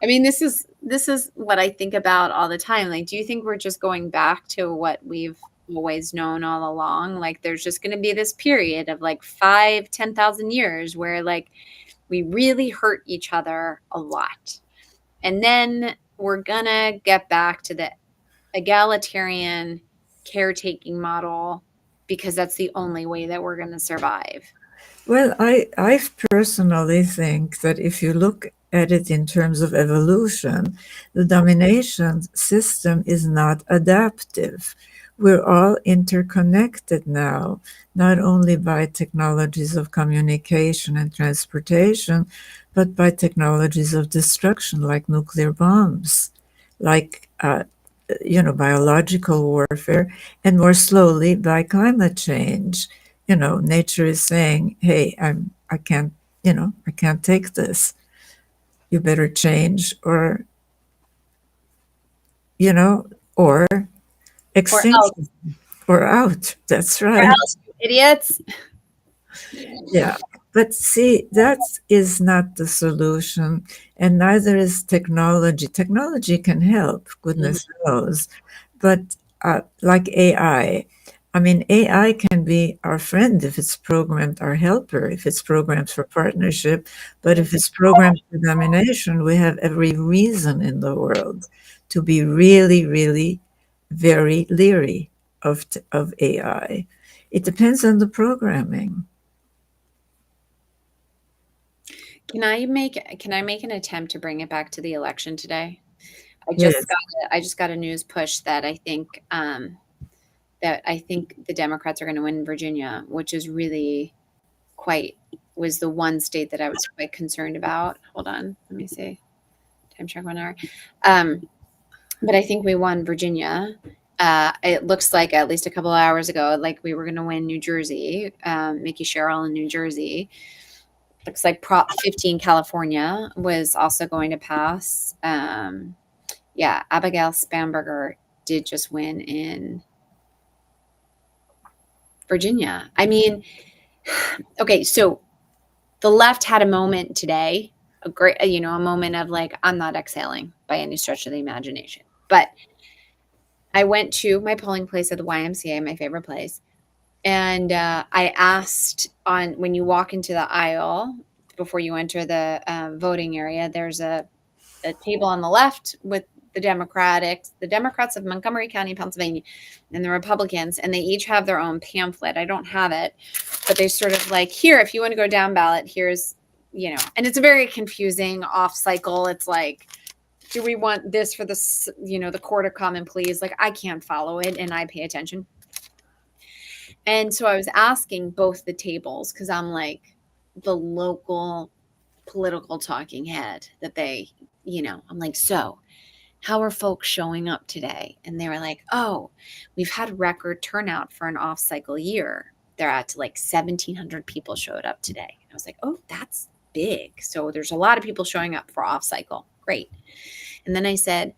I mean, this is what I think about all the time. Like, do you think we're just going back to what we've always known all along? Like, there's just going to be this period of like 5,000-10,000 years where like we really hurt each other a lot. And then we're gonna get back to the egalitarian caretaking model because that's the only way that we're going to survive. Well, I personally think that if you look at it in terms of evolution, the domination system is not adaptive. We're all interconnected now, not only by technologies of communication and transportation, but by technologies of destruction like nuclear bombs, like biological warfare, and more slowly by climate change. Nature is saying, "Hey, I can't take this. You better change, or or extinction, or out." That's right. Or else idiots. Yeah. But see, that is not the solution, and neither is technology. Technology can help, goodness knows, but like AI, I mean, AI can be our friend if it's programmed, our helper, if it's programmed for partnership, but if it's programmed for domination, we have every reason in the world to be really, really very leery of AI. It depends on the programming. Can I make an attempt to bring it back to the election today? Yes. I just got a news push that I think the Democrats are going to win Virginia, which is really was the one state that I was quite concerned about. Hold on, let me see. Time check 1 hour. But I think we won Virginia. It looks like at least a couple of hours ago, like we were going to win New Jersey, Mickey Sherrill in New Jersey. Looks like Prop 15 California was also going to pass. Yeah, Abigail Spanberger did just win in Virginia. I mean, okay, so the left had a moment today, a moment of like, I'm not exhaling by any stretch of the imagination. But I went to my polling place at the YMCA, my favorite place, and I asked when you walk into the aisle before you enter the voting area, there's a table on the left with the Democrats of Montgomery County, Pennsylvania, and the Republicans, and they each have their own pamphlet. I don't have it, but they sort of like, here, if you want to go down ballot, here's, and it's a very confusing off cycle. It's like, do we want this for the court of common pleas? Like, I can't follow it, and I pay attention. And so I was asking both the tables, because I'm like the local political talking head that I'm like, so how are folks showing up today? And they were like, oh, we've had record turnout for an off cycle year. They're at like 1,700 people showed up today. I was like, oh, that's big. So there's a lot of people showing up for off cycle. Great. And then I said,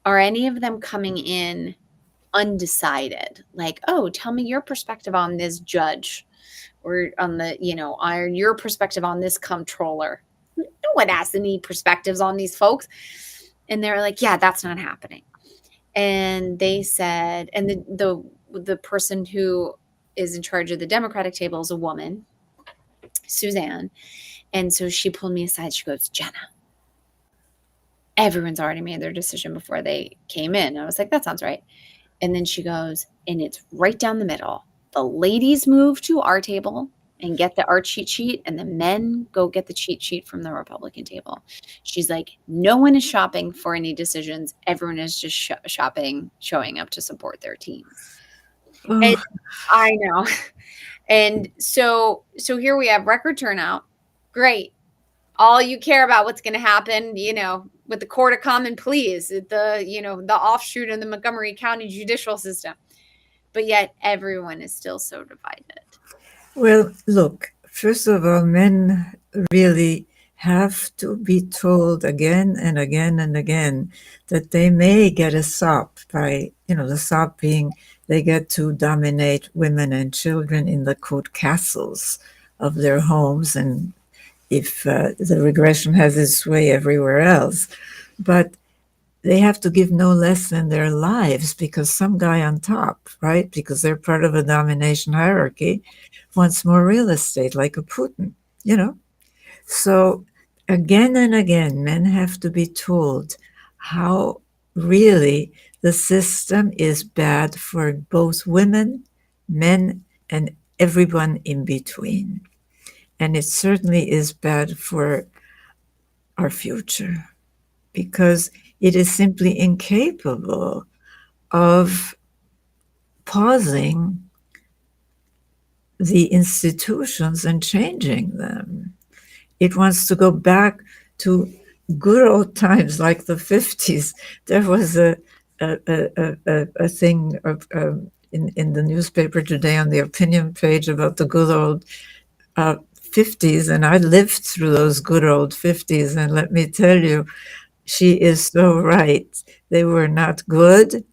are any of them coming in undecided? Like, oh, tell me your perspective on this judge, or on your perspective on this comptroller. No one has any perspectives on these folks. And they're like, yeah, that's not happening. And they said, and the person who is in charge of the Democratic table is a woman, Suzanne. And so she pulled me aside. She goes, Jenna, everyone's already made their decision before they came in. I was like, that sounds right. And then she goes, and it's right down the middle. The ladies move to our table and get our cheat sheet, and the men go get the cheat sheet from the Republican table. She's like, no one is shopping for any decisions. Everyone is just showing up to support their teams. Oh. And I know. And so here we have record turnout. Great. All you care about what's going to happen, with the court of common pleas, the offshoot of the Montgomery County judicial system. But yet everyone is still so divided. Well, look, first of all, men really have to be told again and again and again that they may get a sop by, the sop being they get to dominate women and children in the quote castles of their homes, and if the regression has its way everywhere else. But they have to give no less than their lives, because some guy on top, right, because they're part of a domination hierarchy, wants more real estate, like a Putin, So again and again, men have to be told how really the system is bad for both women, men, and everyone in between. And it certainly is bad for our future, because it is simply incapable of pausing the institutions and changing them. It wants to go back to good old times like the 50s. There was a thing in the newspaper today on the opinion page about the good old 50s, and I lived through those good old 50s, and let me tell you, she is so right. They were not good.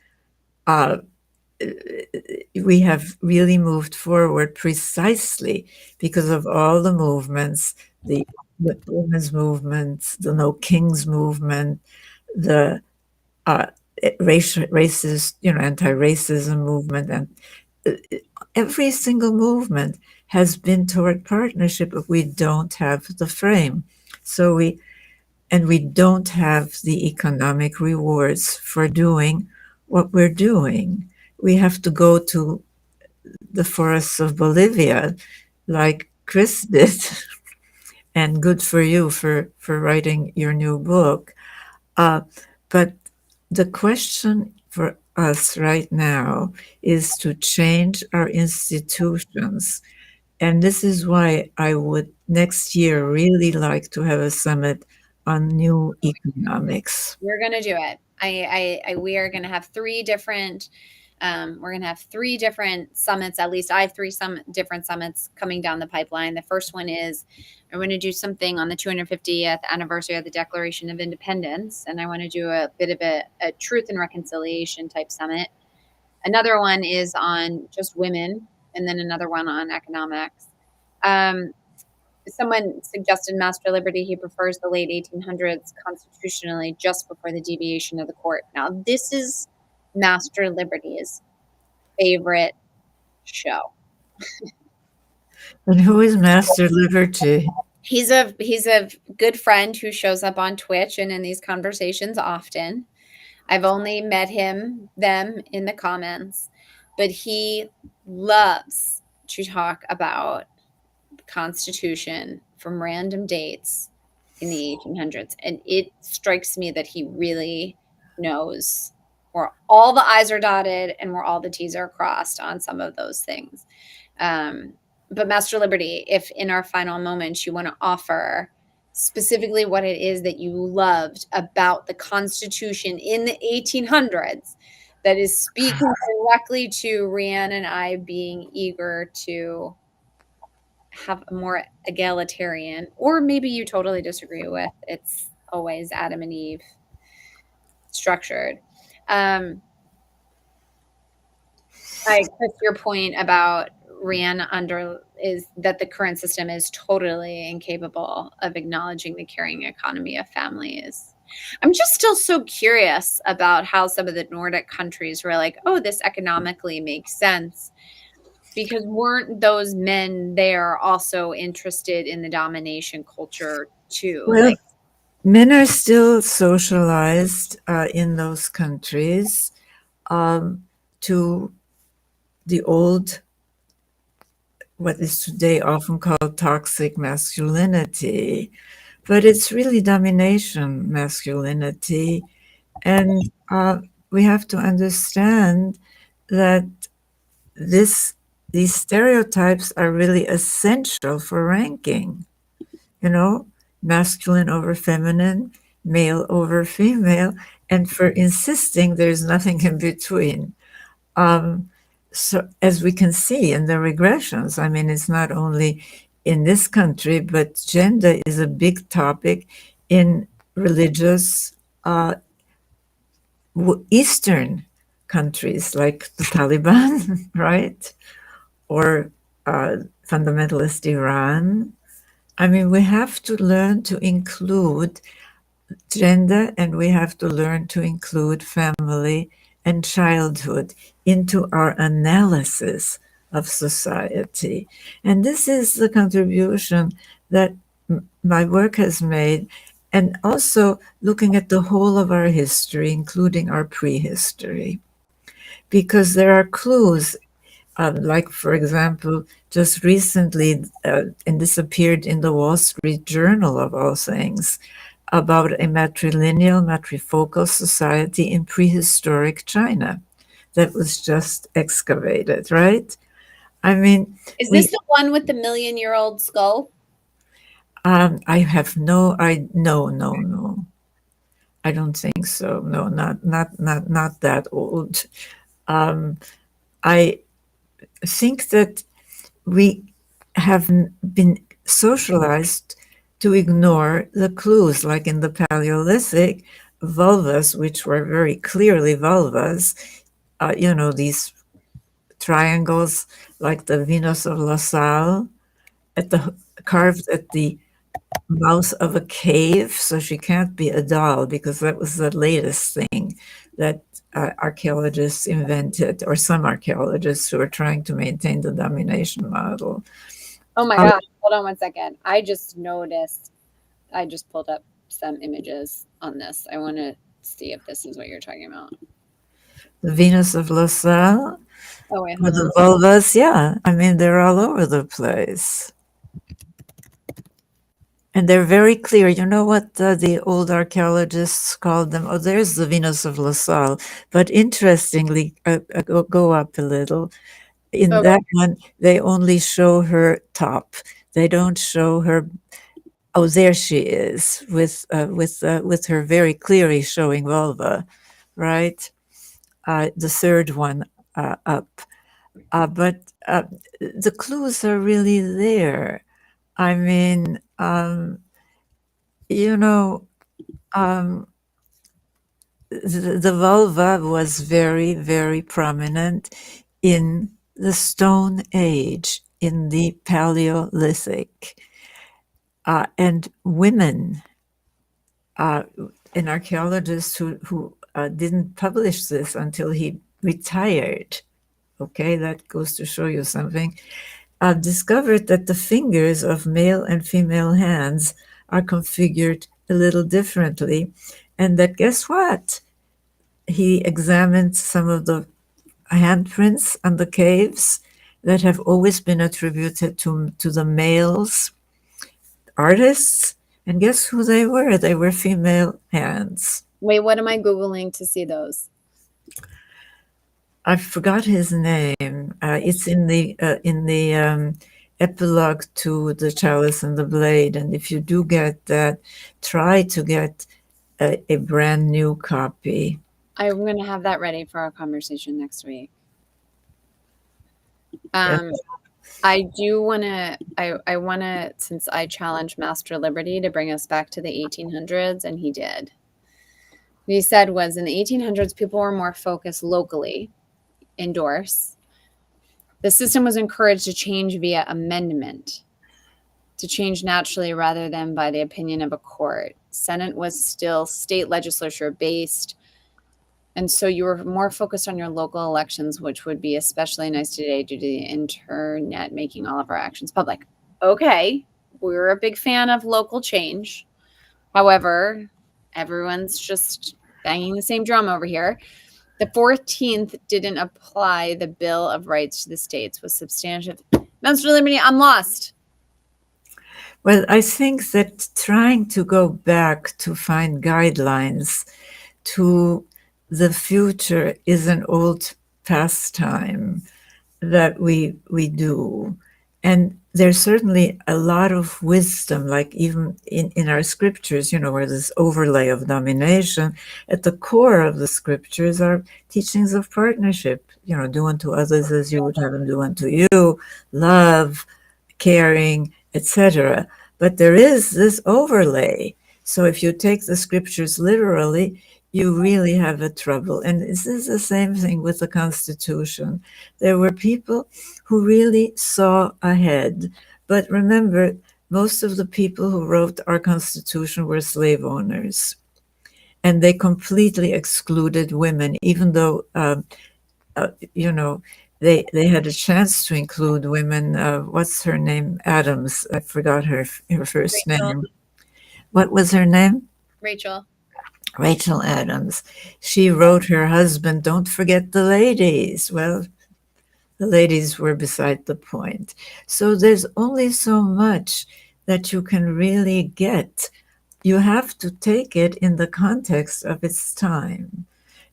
we have really moved forward precisely because of all the movements, the women's movement, the No Kings movement, the racist, anti-racism movement, and every single movement has been toward partnership, but we don't have the frame. So we don't have the economic rewards for doing what we're doing. We have to go to the forests of Bolivia like Chris did. And good for you for writing your new book. But the question for us right now is to change our institutions. And this is why I would next year really like to have a summit on new economics. We're gonna do it. We are gonna have three different. We're gonna have three different summits. At least I have different summits coming down the pipeline. The first one is I want to do something on the 250th anniversary of the Declaration of Independence, and I want to do a bit of a truth and reconciliation type summit. Another one is on just women, and then another one on economics. Someone suggested Master Liberty. He prefers the late 1800s constitutionally, just before the deviation of the court. Now, this is Master Liberty's favorite show. And who is Master Liberty? He's a good friend who shows up on Twitch and in these conversations often. I've only met them in the comments, but he loves to talk about the Constitution from random dates in the 1800s. And it strikes me that he really knows where all the I's are dotted and where all the T's are crossed on some of those things. But Master Liberty, if in our final moments you want to offer specifically what it is that you loved about the Constitution in the 1800s that is speaking directly to Riane and I being eager to have a more egalitarian, or maybe you totally disagree with, it's always Adam and Eve structured. Chris, your point about Riane is that the current system is totally incapable of acknowledging the carrying economy of families. I'm just still so curious about how some of the Nordic countries were like, oh, this economically makes sense. Because weren't those men there also interested in the domination culture too? Well, men are still socialized in those countries to the old, what is today often called toxic masculinity, but it's really domination masculinity. And we have to understand that these stereotypes are really essential for ranking, masculine over feminine, male over female, and for insisting there's nothing in between. So as we can see in the regressions, I mean, it's not only in this country, but gender is a big topic in religious Eastern countries like the Taliban, right? Or fundamentalist Iran. I mean, we have to learn to include gender, and we have to learn to include family and childhood into our analysis of society. And this is the contribution that my work has made, and also looking at the whole of our history, including our prehistory, because there are clues. Like, for example, just recently, and this appeared in the Wall Street Journal of all things, about a matrilineal, matrifocal society in prehistoric China that was just excavated, right? I mean, is this the one with the million-year-old skull? I have no. I don't think so. No, not that old. I think that we have been socialized to ignore the clues, like in the Paleolithic, vulvas, which were very clearly vulvas, these triangles like the Venus of La Salle, carved at the mouth of a cave, so she can't be a doll because that was the latest thing that archaeologists invented, or some archaeologists who are trying to maintain the domination model. Oh my gosh, hold on one second. I just noticed, I just pulled up some images on this. I want to see if this is what you're talking about. The Venus of La Salle, Oh, wait, or hold the on. vulvas, yeah. I mean, they're all over the place. And they're very clear. You know what the old archaeologists called them? Oh, there's the Venus of La Salle. But interestingly, go up a little. In Okay. that one, they only show her top. They don't show her. Oh, there she is with her very clearly showing vulva, right? The third one up. But the clues are really there. I mean, you know, the vulva was very, very prominent in the Stone Age, in the Paleolithic. And women, an archaeologist who didn't publish this until he retired, okay, that goes to show you something, discovered that the fingers of male and female hands are configured a little differently. And that, guess what? He examined some of the handprints on the caves that have always been attributed to the males artists. And guess who they were? They were female hands. Wait, what am I Googling to see those? I forgot his name. It's in the epilogue to The Chalice and the Blade. And if you do get that, try to get a brand new copy. I'm going to have that ready for our conversation next week. Yes. I do want to, I want to, since I challenged Master Liberty to bring us back to the 1800s, and he did. What he said was, in the 1800s, people were more focused locally, indoors. The system was encouraged to change via amendment, to change naturally rather than by the opinion of a court. Senate was still state legislature based. And so you were more focused on your local elections, which would be especially nice today due to the internet making all of our actions public. Okay, we're a big fan of local change. However, everyone's just banging the same drum over here. The 14th didn't apply the Bill of Rights to the states with substantive. Master Liberty, I'm lost. Well, I think that trying to go back to find guidelines to the future is an old pastime that we do. And there's certainly a lot of wisdom, like even in our scriptures, you know, where this overlay of domination, at the core of the scriptures are teachings of partnership, you know, do unto others as you would have them do unto you, love, caring, etc. But there is this overlay. So if you take the scriptures literally, you really have a trouble. And this is the same thing with the Constitution. There were people who really saw ahead. But remember, most of the people who wrote our Constitution were slave owners. And they completely excluded women, even though, you know, they had a chance to include women. What's her name? Adams. I forgot her first Rachel. name. What was her name? Rachel Adams. She wrote her husband, don't forget the ladies. Well, the ladies were beside the point. So there's only so much that you can really get. You have to take it in the context of its time.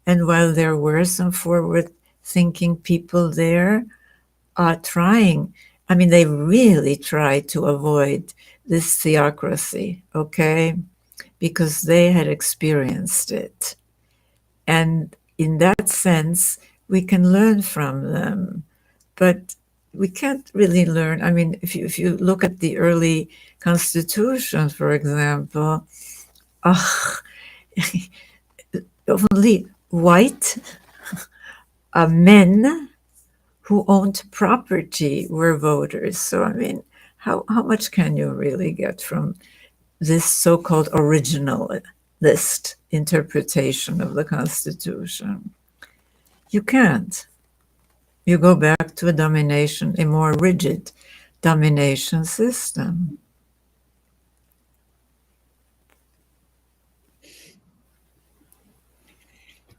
And while there were some forward-thinking people there trying, I mean, they really tried to avoid this theocracy, okay? Because they had experienced it. And in that sense, we can learn from them. But we can't really learn. I mean, if you look at the early Constitution, for example, only white men who owned property were voters. So, I mean, how much can you really get from this so-called originalist interpretation of the Constitution? You can't. You go back to a more rigid domination system.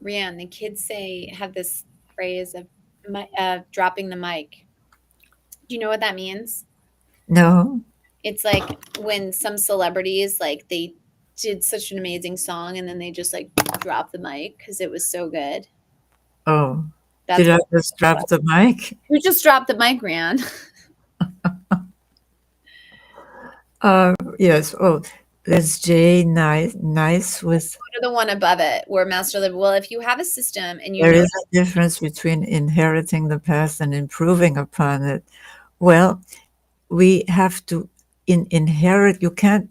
Riane, the kids have this phrase of dropping the mic. Do you know what that means? No? It's like when some celebrities, like, they did such an amazing song and then they just like dropped the mic because it was so good. Oh, That's did I what just drop the mic? you just dropped the mic, Riane. Yes. Oh, there's Jay Nice with. Go to the one above it where Master Live. Well, if you have a system and you There know is a difference between inheriting the past and improving upon it. Well, we have to inherit. You can't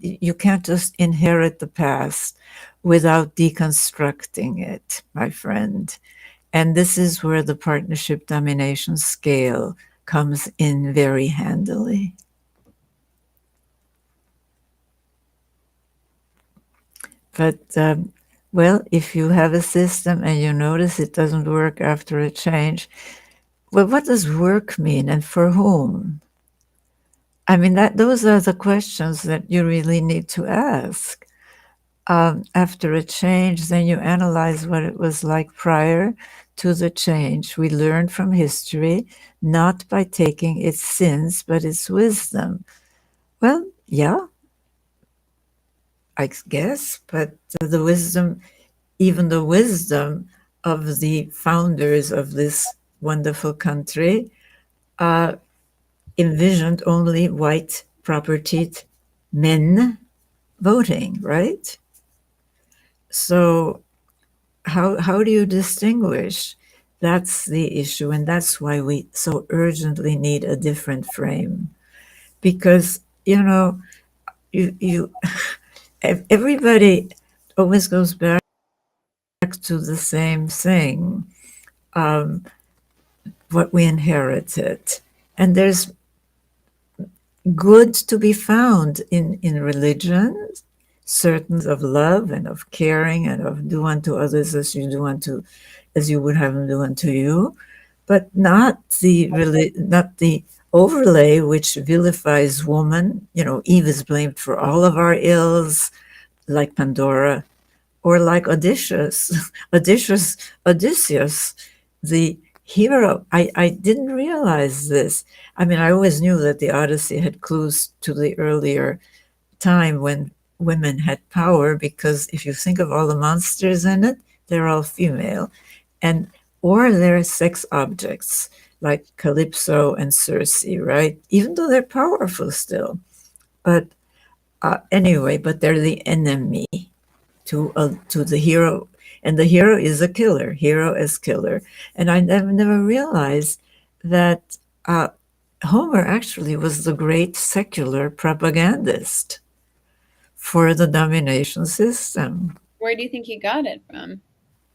just inherit the past without deconstructing it, my friend. And this is where the partnership domination scale comes in very handily. But well, if you have a system and you notice it doesn't work after a change, well, what does work mean and for whom? I mean, those are the questions that you really need to ask. After a change, then you analyze what it was like prior to the change. We learn from history, not by taking its sins, but its wisdom. Well, yeah, I guess, but the wisdom, even the wisdom of the founders of this wonderful country, envisioned only white propertied men voting, right? So how do you distinguish? That's the issue, and that's why we so urgently need a different frame. Because, you everybody always goes back to the same thing, what we inherited. And there's good to be found in religion, certain of love and of caring and of do unto others as you would have them do unto you, but not the overlay which vilifies woman. Eve is blamed for all of our ills, like Pandora, or like Odysseus, the hero. I didn't realize this. I mean, I always knew that the Odyssey had clues to the earlier time when women had power, because if you think of all the monsters in it, they're all female, or they're sex objects like Calypso and Circe, right? Even though they're powerful still, but anyway, but they're the enemy to the hero, and the hero is a killer. Hero is killer, and I never realized that Homer actually was the great secular propagandist for the domination system. Where do you think he got it from?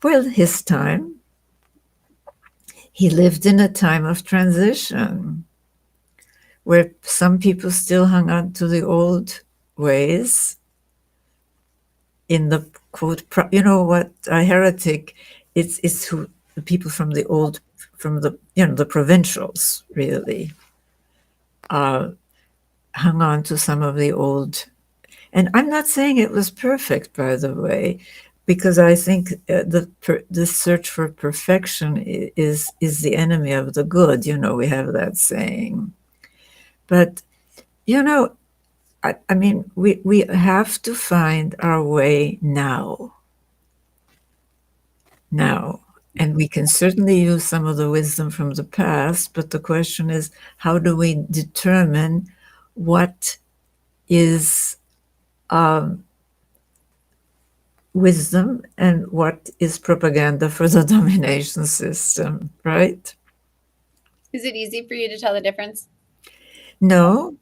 Well, his time. He lived in a time of transition where some people still hung on to the old ways in the quote, what, a heretic, it's who the people from the old, from the provincials really hung on to some of the old. And I'm not saying it was perfect, by the way, because I think the search for perfection is the enemy of the good. We have that saying. But, I mean, we have to find our way now. And we can certainly use some of the wisdom from the past, but the question is, how do we determine what is wisdom and what is propaganda for the domination system, right? Is it easy for you to tell the difference? No,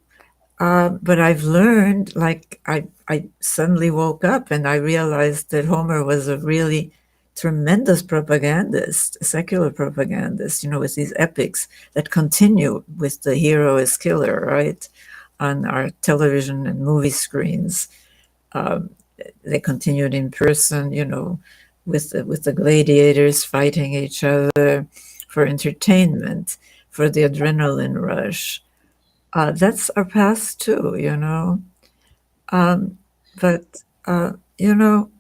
but I've learned, like I suddenly woke up and I realized that Homer was a really tremendous propagandist, secular propagandist, with these epics that continue with the hero as killer, right, on our television and movie screens. Um, they continued in person, with the gladiators fighting each other for entertainment, for the adrenaline rush. That's our past too, but you know,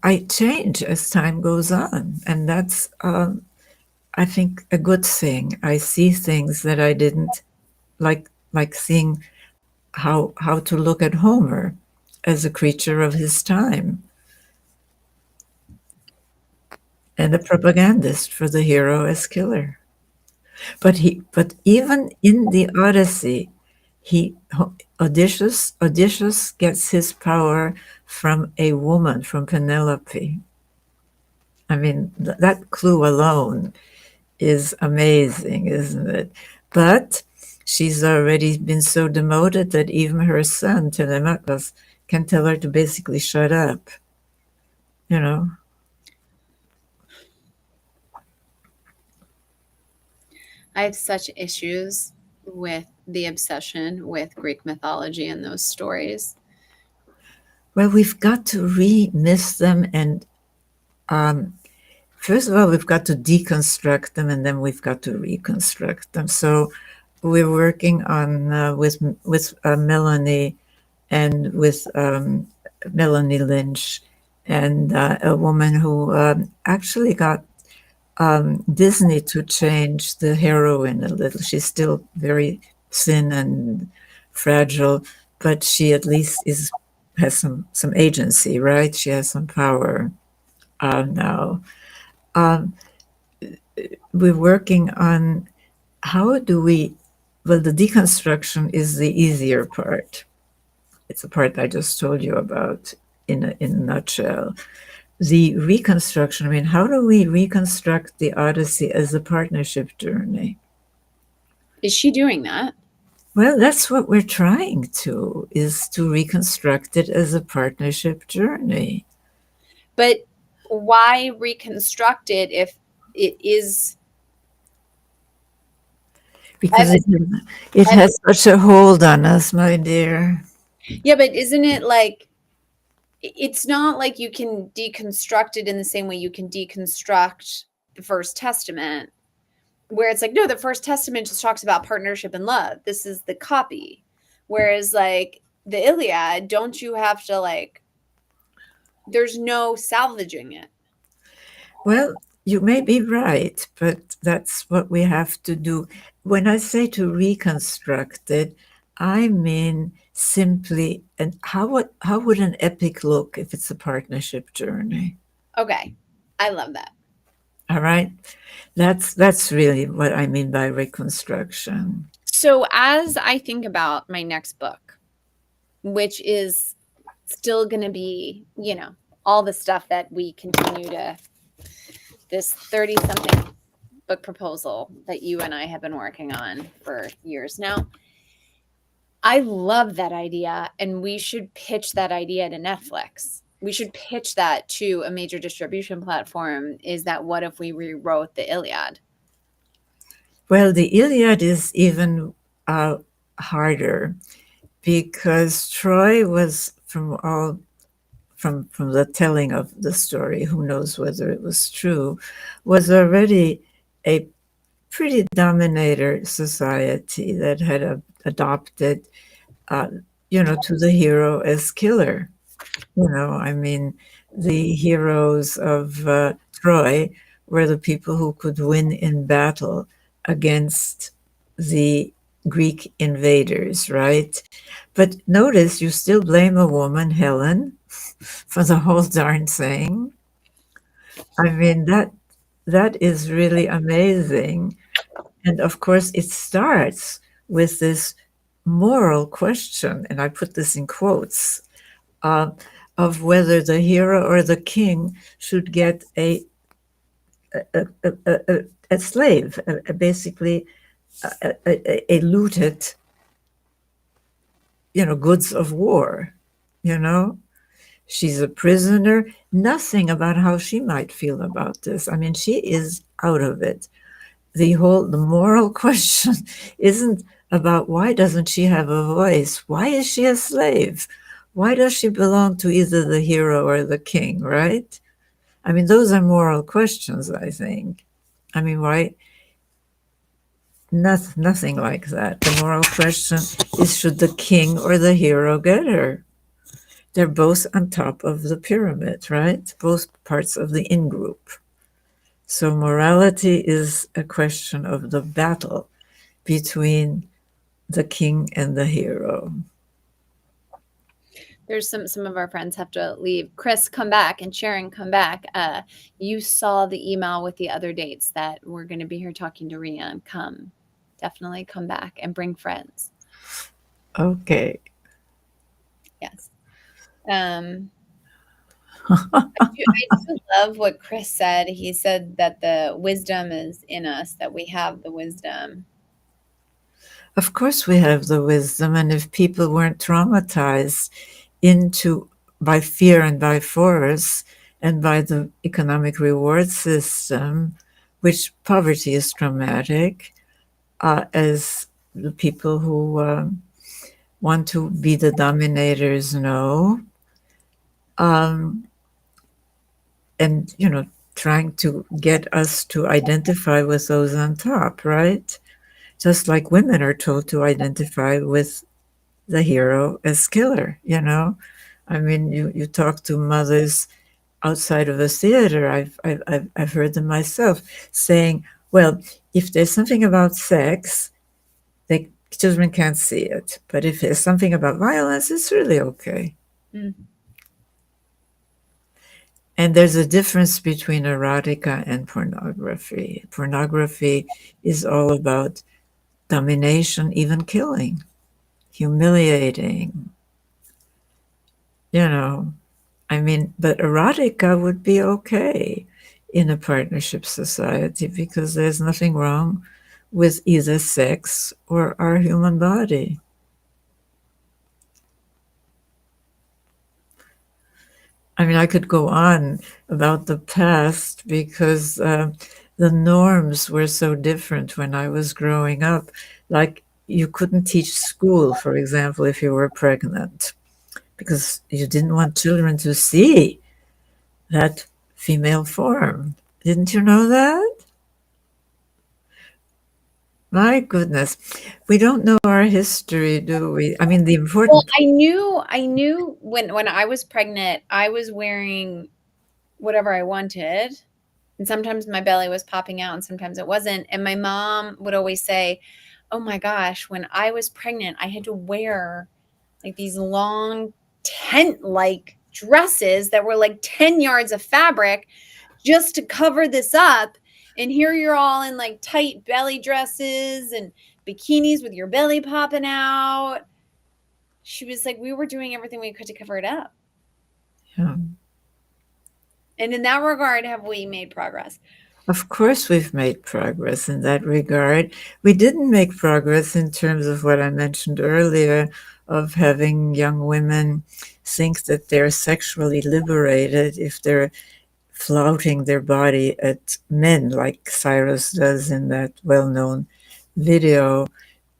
I change as time goes on, and that's I think a good thing. I see things that I didn't like seeing how to look at Homer as a creature of his time and a propagandist for the hero as killer. But even in the Odyssey, he Odysseus gets his power from a woman, from Penelope. I mean, that clue alone is amazing, isn't it? But she's already been so demoted that even her son, Telemachus, can tell her to basically shut up, you know? I have such issues with the obsession with Greek mythology and those stories. Well, we've got to re-miss them, and first of all, we've got to deconstruct them, and then we've got to reconstruct them. So we're working on with Melanie and with Melanie Lynch, and a woman who actually got Disney to change the heroine a little. She's still very thin and fragile, but she at least has some agency, right? She has some power now. We're working on how do we. Well, the deconstruction is the easier part. It's the part I just told you about in a nutshell. The reconstruction, I mean, how do we reconstruct the Odyssey as a partnership journey? Is she doing that? Well, that's what we're trying to, is to reconstruct it as a partnership journey. But why reconstruct it if it is? Because it has such a hold on us, my dear. Yeah, but isn't it like, it's not like you can deconstruct it in the same way you can deconstruct the First Testament, where it's like, no, the First Testament just talks about partnership and love. This is the copy. Whereas like the Iliad, don't you have to like, there's no salvaging it. Well, you may be right, but that's what we have to do. When I say to reconstruct it, I mean simply, and how would an epic look if it's a partnership journey? Okay. I love that. All right. That's really what I mean by reconstruction. So as I think about my next book, which is still going to be, all the stuff that we continue to, this 30-something book proposal that you and I have been working on for years now. I love that idea, and we should pitch that idea to Netflix. We should pitch that to a major distribution platform, is that what if we rewrote the Iliad? Well, the Iliad is even harder, because Troy was from the telling of the story, who knows whether it was true, was already a pretty dominator society that had adopted, to the hero as killer. I mean, the heroes of Troy were the people who could win in battle against the Greek invaders, right? But notice you still blame a woman, Helen, for the whole darn thing. I mean, that is really amazing. And of course, it starts with this moral question, and I put this in quotes, of whether the hero or the king should get a slave, basically a looted, goods of war, She's a prisoner. Nothing about how she might feel about this. I mean, she is out of it. The moral question isn't about why doesn't she have a voice? Why is she a slave? Why does she belong to either the hero or the king, right? I mean, those are moral questions, I think. I mean, why? Nothing like that. The moral question is, should the king or the hero get her? They're both on top of the pyramid, right? Both parts of the in group. So morality is a question of the battle between the king and the hero. There's some of our friends have to leave. Chris, come back, and Sharon, come back. You saw the email with the other dates that we're going to be here talking to Riane. Come, definitely come back and bring friends. Okay. Yes. I do love what Chris said. He said that the wisdom is in us, that we have the wisdom. Of course, we have the wisdom, and if people weren't traumatized into by fear and by force and by the economic reward system, which poverty is traumatic, as the people who want to be the dominators know, and trying to get us to identify with those on top, right? Just like women are told to identify with the hero as killer, I mean, you talk to mothers outside of a theater. I've heard them myself saying, well, if there's something about sex, children can't see it, but if there's something about violence, it's really okay. And there's a difference between erotica and pornography. Pornography is all about domination, even killing, humiliating. I mean, but erotica would be okay in a partnership society because there's nothing wrong with either sex or our human body. I mean, I could go on about the past because the norms were so different when I was growing up. Like, you couldn't teach school, for example, if you were pregnant, because you didn't want children to see that female form. Didn't you know that? My goodness. We don't know our history, do we? I mean, the important... Well, I knew when I was pregnant, I was wearing whatever I wanted. And sometimes my belly was popping out and sometimes it wasn't. And my mom would always say, oh my gosh, when I was pregnant, I had to wear like these long tent-like dresses that were like 10 yards of fabric just to cover this up. And here you're all in like tight belly dresses and bikinis with your belly popping out. She was like, we were doing everything we could to cover it up. Yeah. And in that regard, have we made progress? Of course, we've made progress in that regard. We didn't make progress in terms of what I mentioned earlier, of having young women think that they're sexually liberated if they're flouting their body at men, like Cyrus does in that well-known video.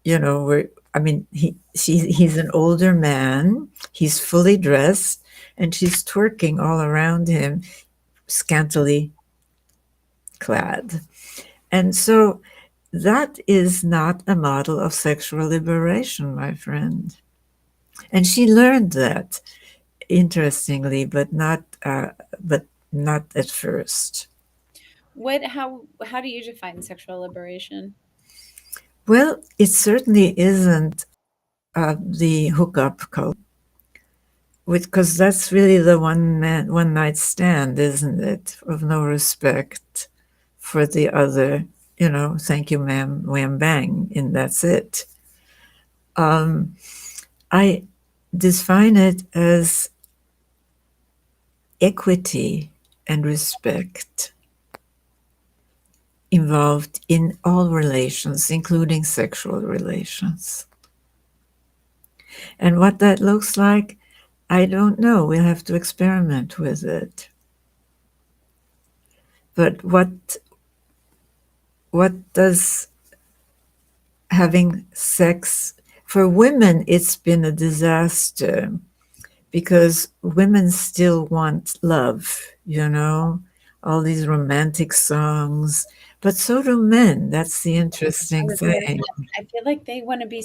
Where, I mean, he's an older man, he's fully dressed, and she's twerking all around him, scantily clad. And so that is not a model of sexual liberation, my friend. And she learned that, interestingly, but not at first. How do you define sexual liberation? Well, it certainly isn't the hookup culture, because that's really the one night stand, isn't it? Of no respect for the other, thank you, ma'am, wham, bang, and that's it. I define it as equity and respect involved in all relations, including sexual relations. And what that looks like, I don't know. We'll have to experiment with it. But what does having sex for women? It's been a disaster because women still want love. All these romantic songs, but so do men. That's the I interesting was gonna thing. say, I feel like they want to be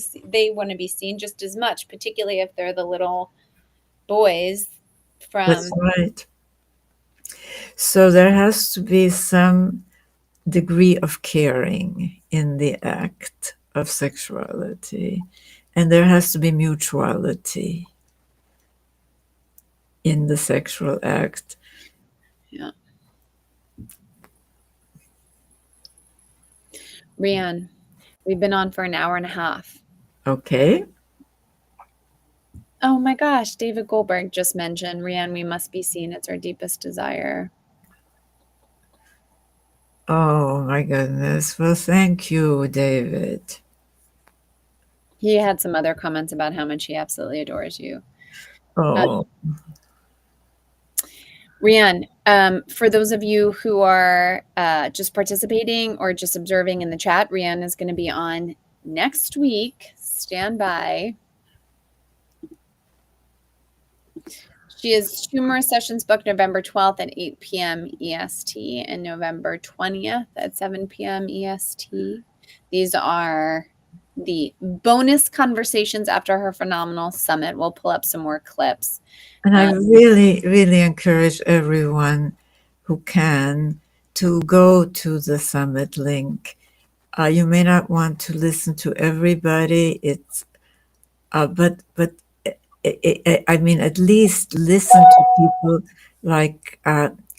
seen just as much, particularly if they're the little boys That's from. right. So there has to be some degree of caring in the act of sexuality, and there has to be mutuality in the sexual act. Yeah. Riane, we've been on for an hour and a half. Okay. Oh my gosh, David Goldberg just mentioned, Riane, we must be seen. It's our deepest desire. Oh my goodness. Well, thank you, David. He had some other comments about how much he absolutely adores you. Oh, Riane, for those of you who are just participating or just observing in the chat, Riane is going to be on next week. Stand by. She has 2 more sessions booked November 12th at 8 p.m. EST and November 20th at 7 p.m. EST. These are the bonus conversations after her phenomenal summit. We'll pull up some more clips. and I really, really encourage everyone who can to go to the summit link. You may not want to listen to everybody. But I mean, at least listen to people like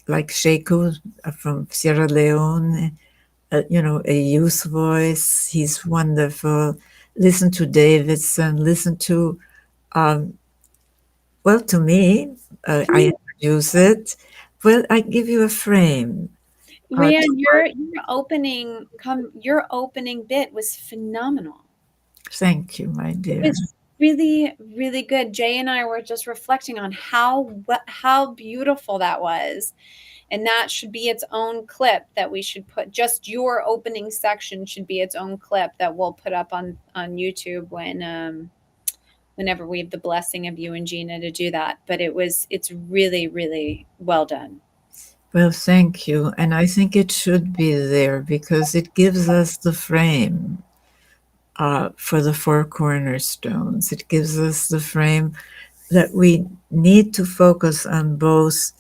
Sheku from Sierra Leone. A youth voice. He's wonderful. Listen to Davidson. Listen to well, to me, I introduce it. Well, I give you a frame. Riane, your opening bit was phenomenal. Thank you, my It dear. was really, really good. Jay and I were just reflecting on how beautiful that was. And that should be its own clip that we should put. Just your opening section should be its own clip that we'll put up on YouTube whenever we have the blessing of you and Gina to do that. But it's really, really well done. Well, thank you. And I think it should be there because it gives us the frame for the four cornerstones. It gives us the frame that we need to focus on both,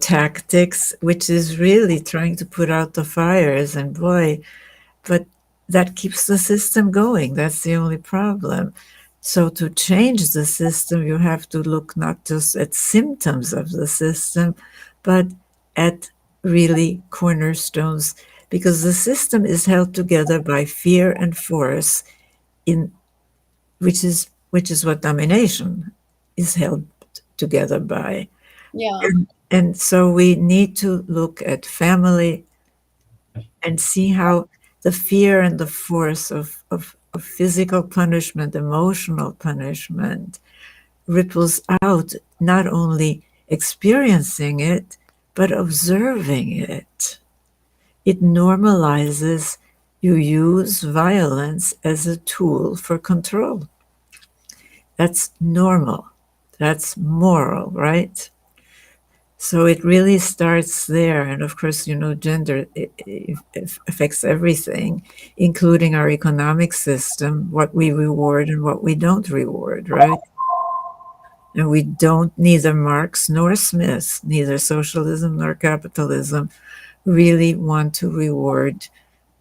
tactics, which is really trying to put out the fires, and boy, but that keeps the system going. That's the only problem. So to change the system, you have to look not just at symptoms of the system, but at really cornerstones, because the system is held together by fear and force, in which is what domination is held together by. Yeah. And so we need to look at family and see how the fear and the force of physical punishment, emotional punishment, ripples out, not only experiencing it, but observing it. It normalizes you use violence as a tool for control. That's normal. That's moral, right? So it really starts there. And of course, gender it affects everything, including our economic system, what we reward and what we don't reward, right? And we don't, neither Marx nor Smith, neither socialism nor capitalism, really want to reward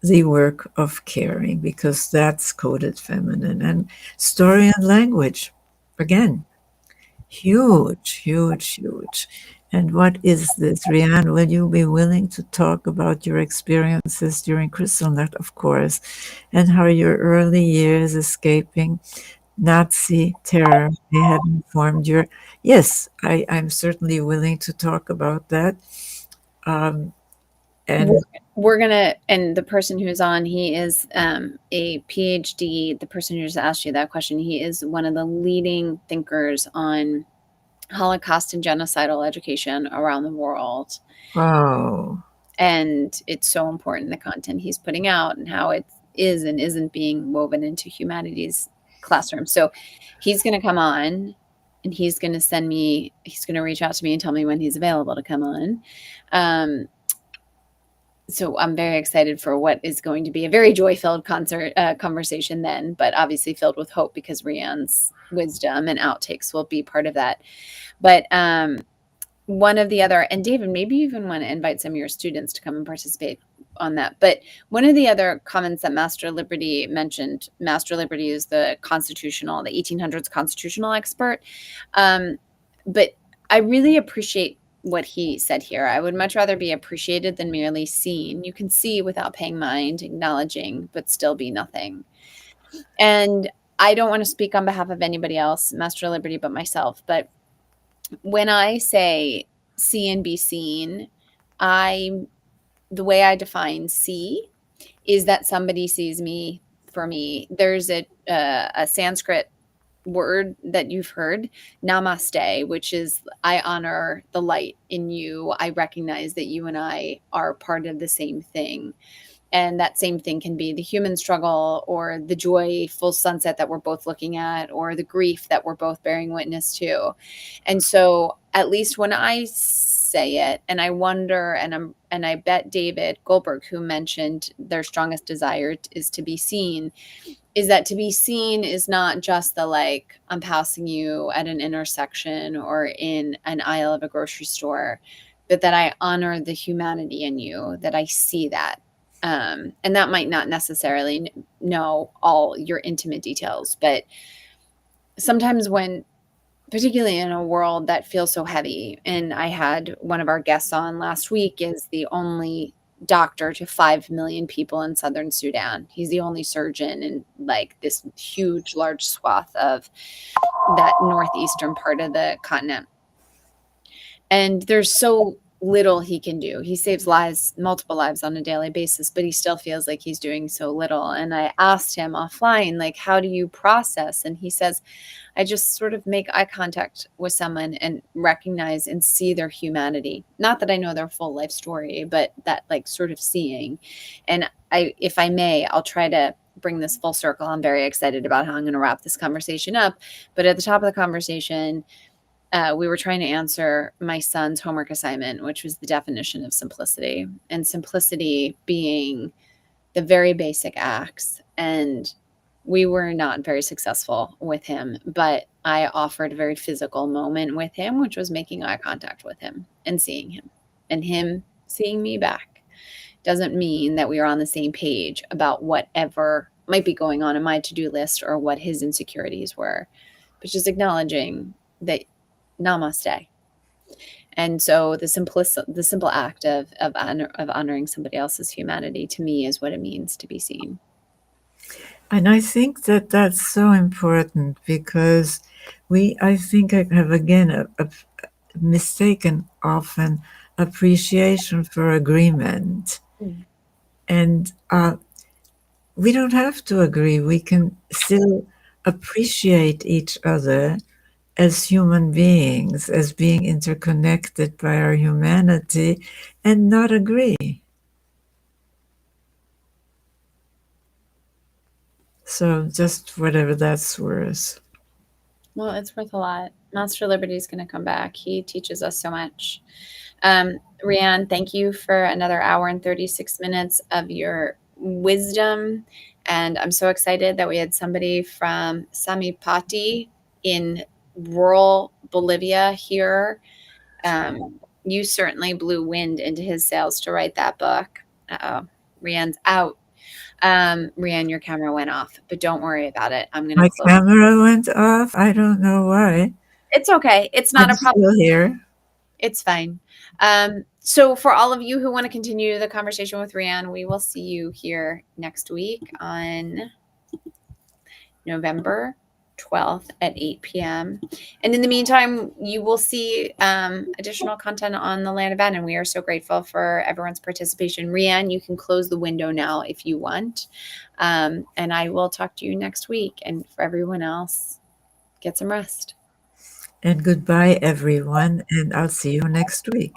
the work of caring, because that's coded feminine. And story and language, again, huge, huge, huge. And what is this? Riane, will you be willing to talk about your experiences during Kristallnacht, of course, and how your early years escaping Nazi terror may have informed your... Yes, I'm certainly willing to talk about that. And we're gonna, and the person who's on, he is a PhD. The person who just asked you that question, he is one of the leading thinkers on Holocaust and genocidal education around the world. Wow. And it's so important, the content he's putting out and how it is and isn't being woven into humanities classroom. So he's going to come on and he's going to reach out to me and tell me when he's available to come on. So I'm very excited for what is going to be a very joy-filled conversation then, but obviously filled with hope because Riane's wisdom and outtakes will be part of that. But one of the other, and David, maybe you even want to invite some of your students to come and participate on that. But one of the other comments that Master Liberty mentioned, Master Liberty is the 1800s constitutional expert. But I really appreciate what he said here. I would much rather be appreciated than merely seen. You can see without paying mind, acknowledging, but still be nothing. And I don't want to speak on behalf of anybody else, Master Liberty, but myself. But when I say see and be seen, the way I define see is that somebody sees me for me. There's a Sanskrit word that you've heard, namaste, which is I honor the light in you. I recognize that you and I are part of the same thing. And that same thing can be the human struggle or the joyful sunset that we're both looking at or the grief that we're both bearing witness to. And so at least when I say it, and I wonder, and I bet David Goldberg, who mentioned their strongest desire is to be seen, is that to be seen is not just the like, I'm passing you at an intersection or in an aisle of a grocery store, but that I honor the humanity in you, that I see that. And that might not necessarily know all your intimate details, but sometimes when, particularly in a world that feels so heavy, and I had one of our guests on last week is the only doctor to 5 million people in southern Sudan. He's the only surgeon in like this huge, large swath of that northeastern part of the continent. And there's so little he can do. He saves lives, multiple lives on a daily basis, but he still feels like he's doing so little. And I asked him offline, like, how do you process? And he says, I just sort of make eye contact with someone and recognize and see their humanity. Not that I know their full life story, but that like sort of seeing. And if I may, I'll try to bring this full circle. I'm very excited about how I'm going to wrap this conversation up. But at the top of the conversation, we were trying to answer my son's homework assignment, which was the definition of simplicity, and simplicity being the very basic acts. And we were not very successful with him, but I offered a very physical moment with him, which was making eye contact with him and seeing him and him seeing me back. Doesn't mean that we are on the same page about whatever might be going on in my to-do list or what his insecurities were, but just acknowledging that namaste. And so the simple act of honoring somebody else's humanity to me is what it means to be seen. And I think that that's so important because I think I have again a mistaken often appreciation for agreement. Mm. And we don't have to agree. We can still appreciate each other as human beings, as being interconnected by our humanity, and not agree. So just whatever that's worth. Well, it's worth a lot. Master Liberty is going to come back. He teaches us so much. Riane, thank you for another hour and 36 minutes of your wisdom. And I'm so excited that we had somebody from Samipati in rural Bolivia here. You certainly blew wind into his sails to write that book. Uh-oh, Riane's out. Riane, your camera went off, but don't worry about it. I'm going to My close. camera went off. I don't know why. It's okay. It's not I'm a problem. still here. It's fine. So for all of you who want to continue the conversation with Riane, we will see you here next week on November 12th at 8 p.m. And in the meantime, you will see additional content on the Land event, and we are so grateful for everyone's participation. Riane, you can close the window now if you want. And I will talk to you next week. And for everyone else, get some rest. And goodbye, everyone, and I'll see you next week.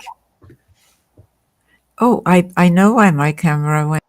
Oh, I know why my camera went.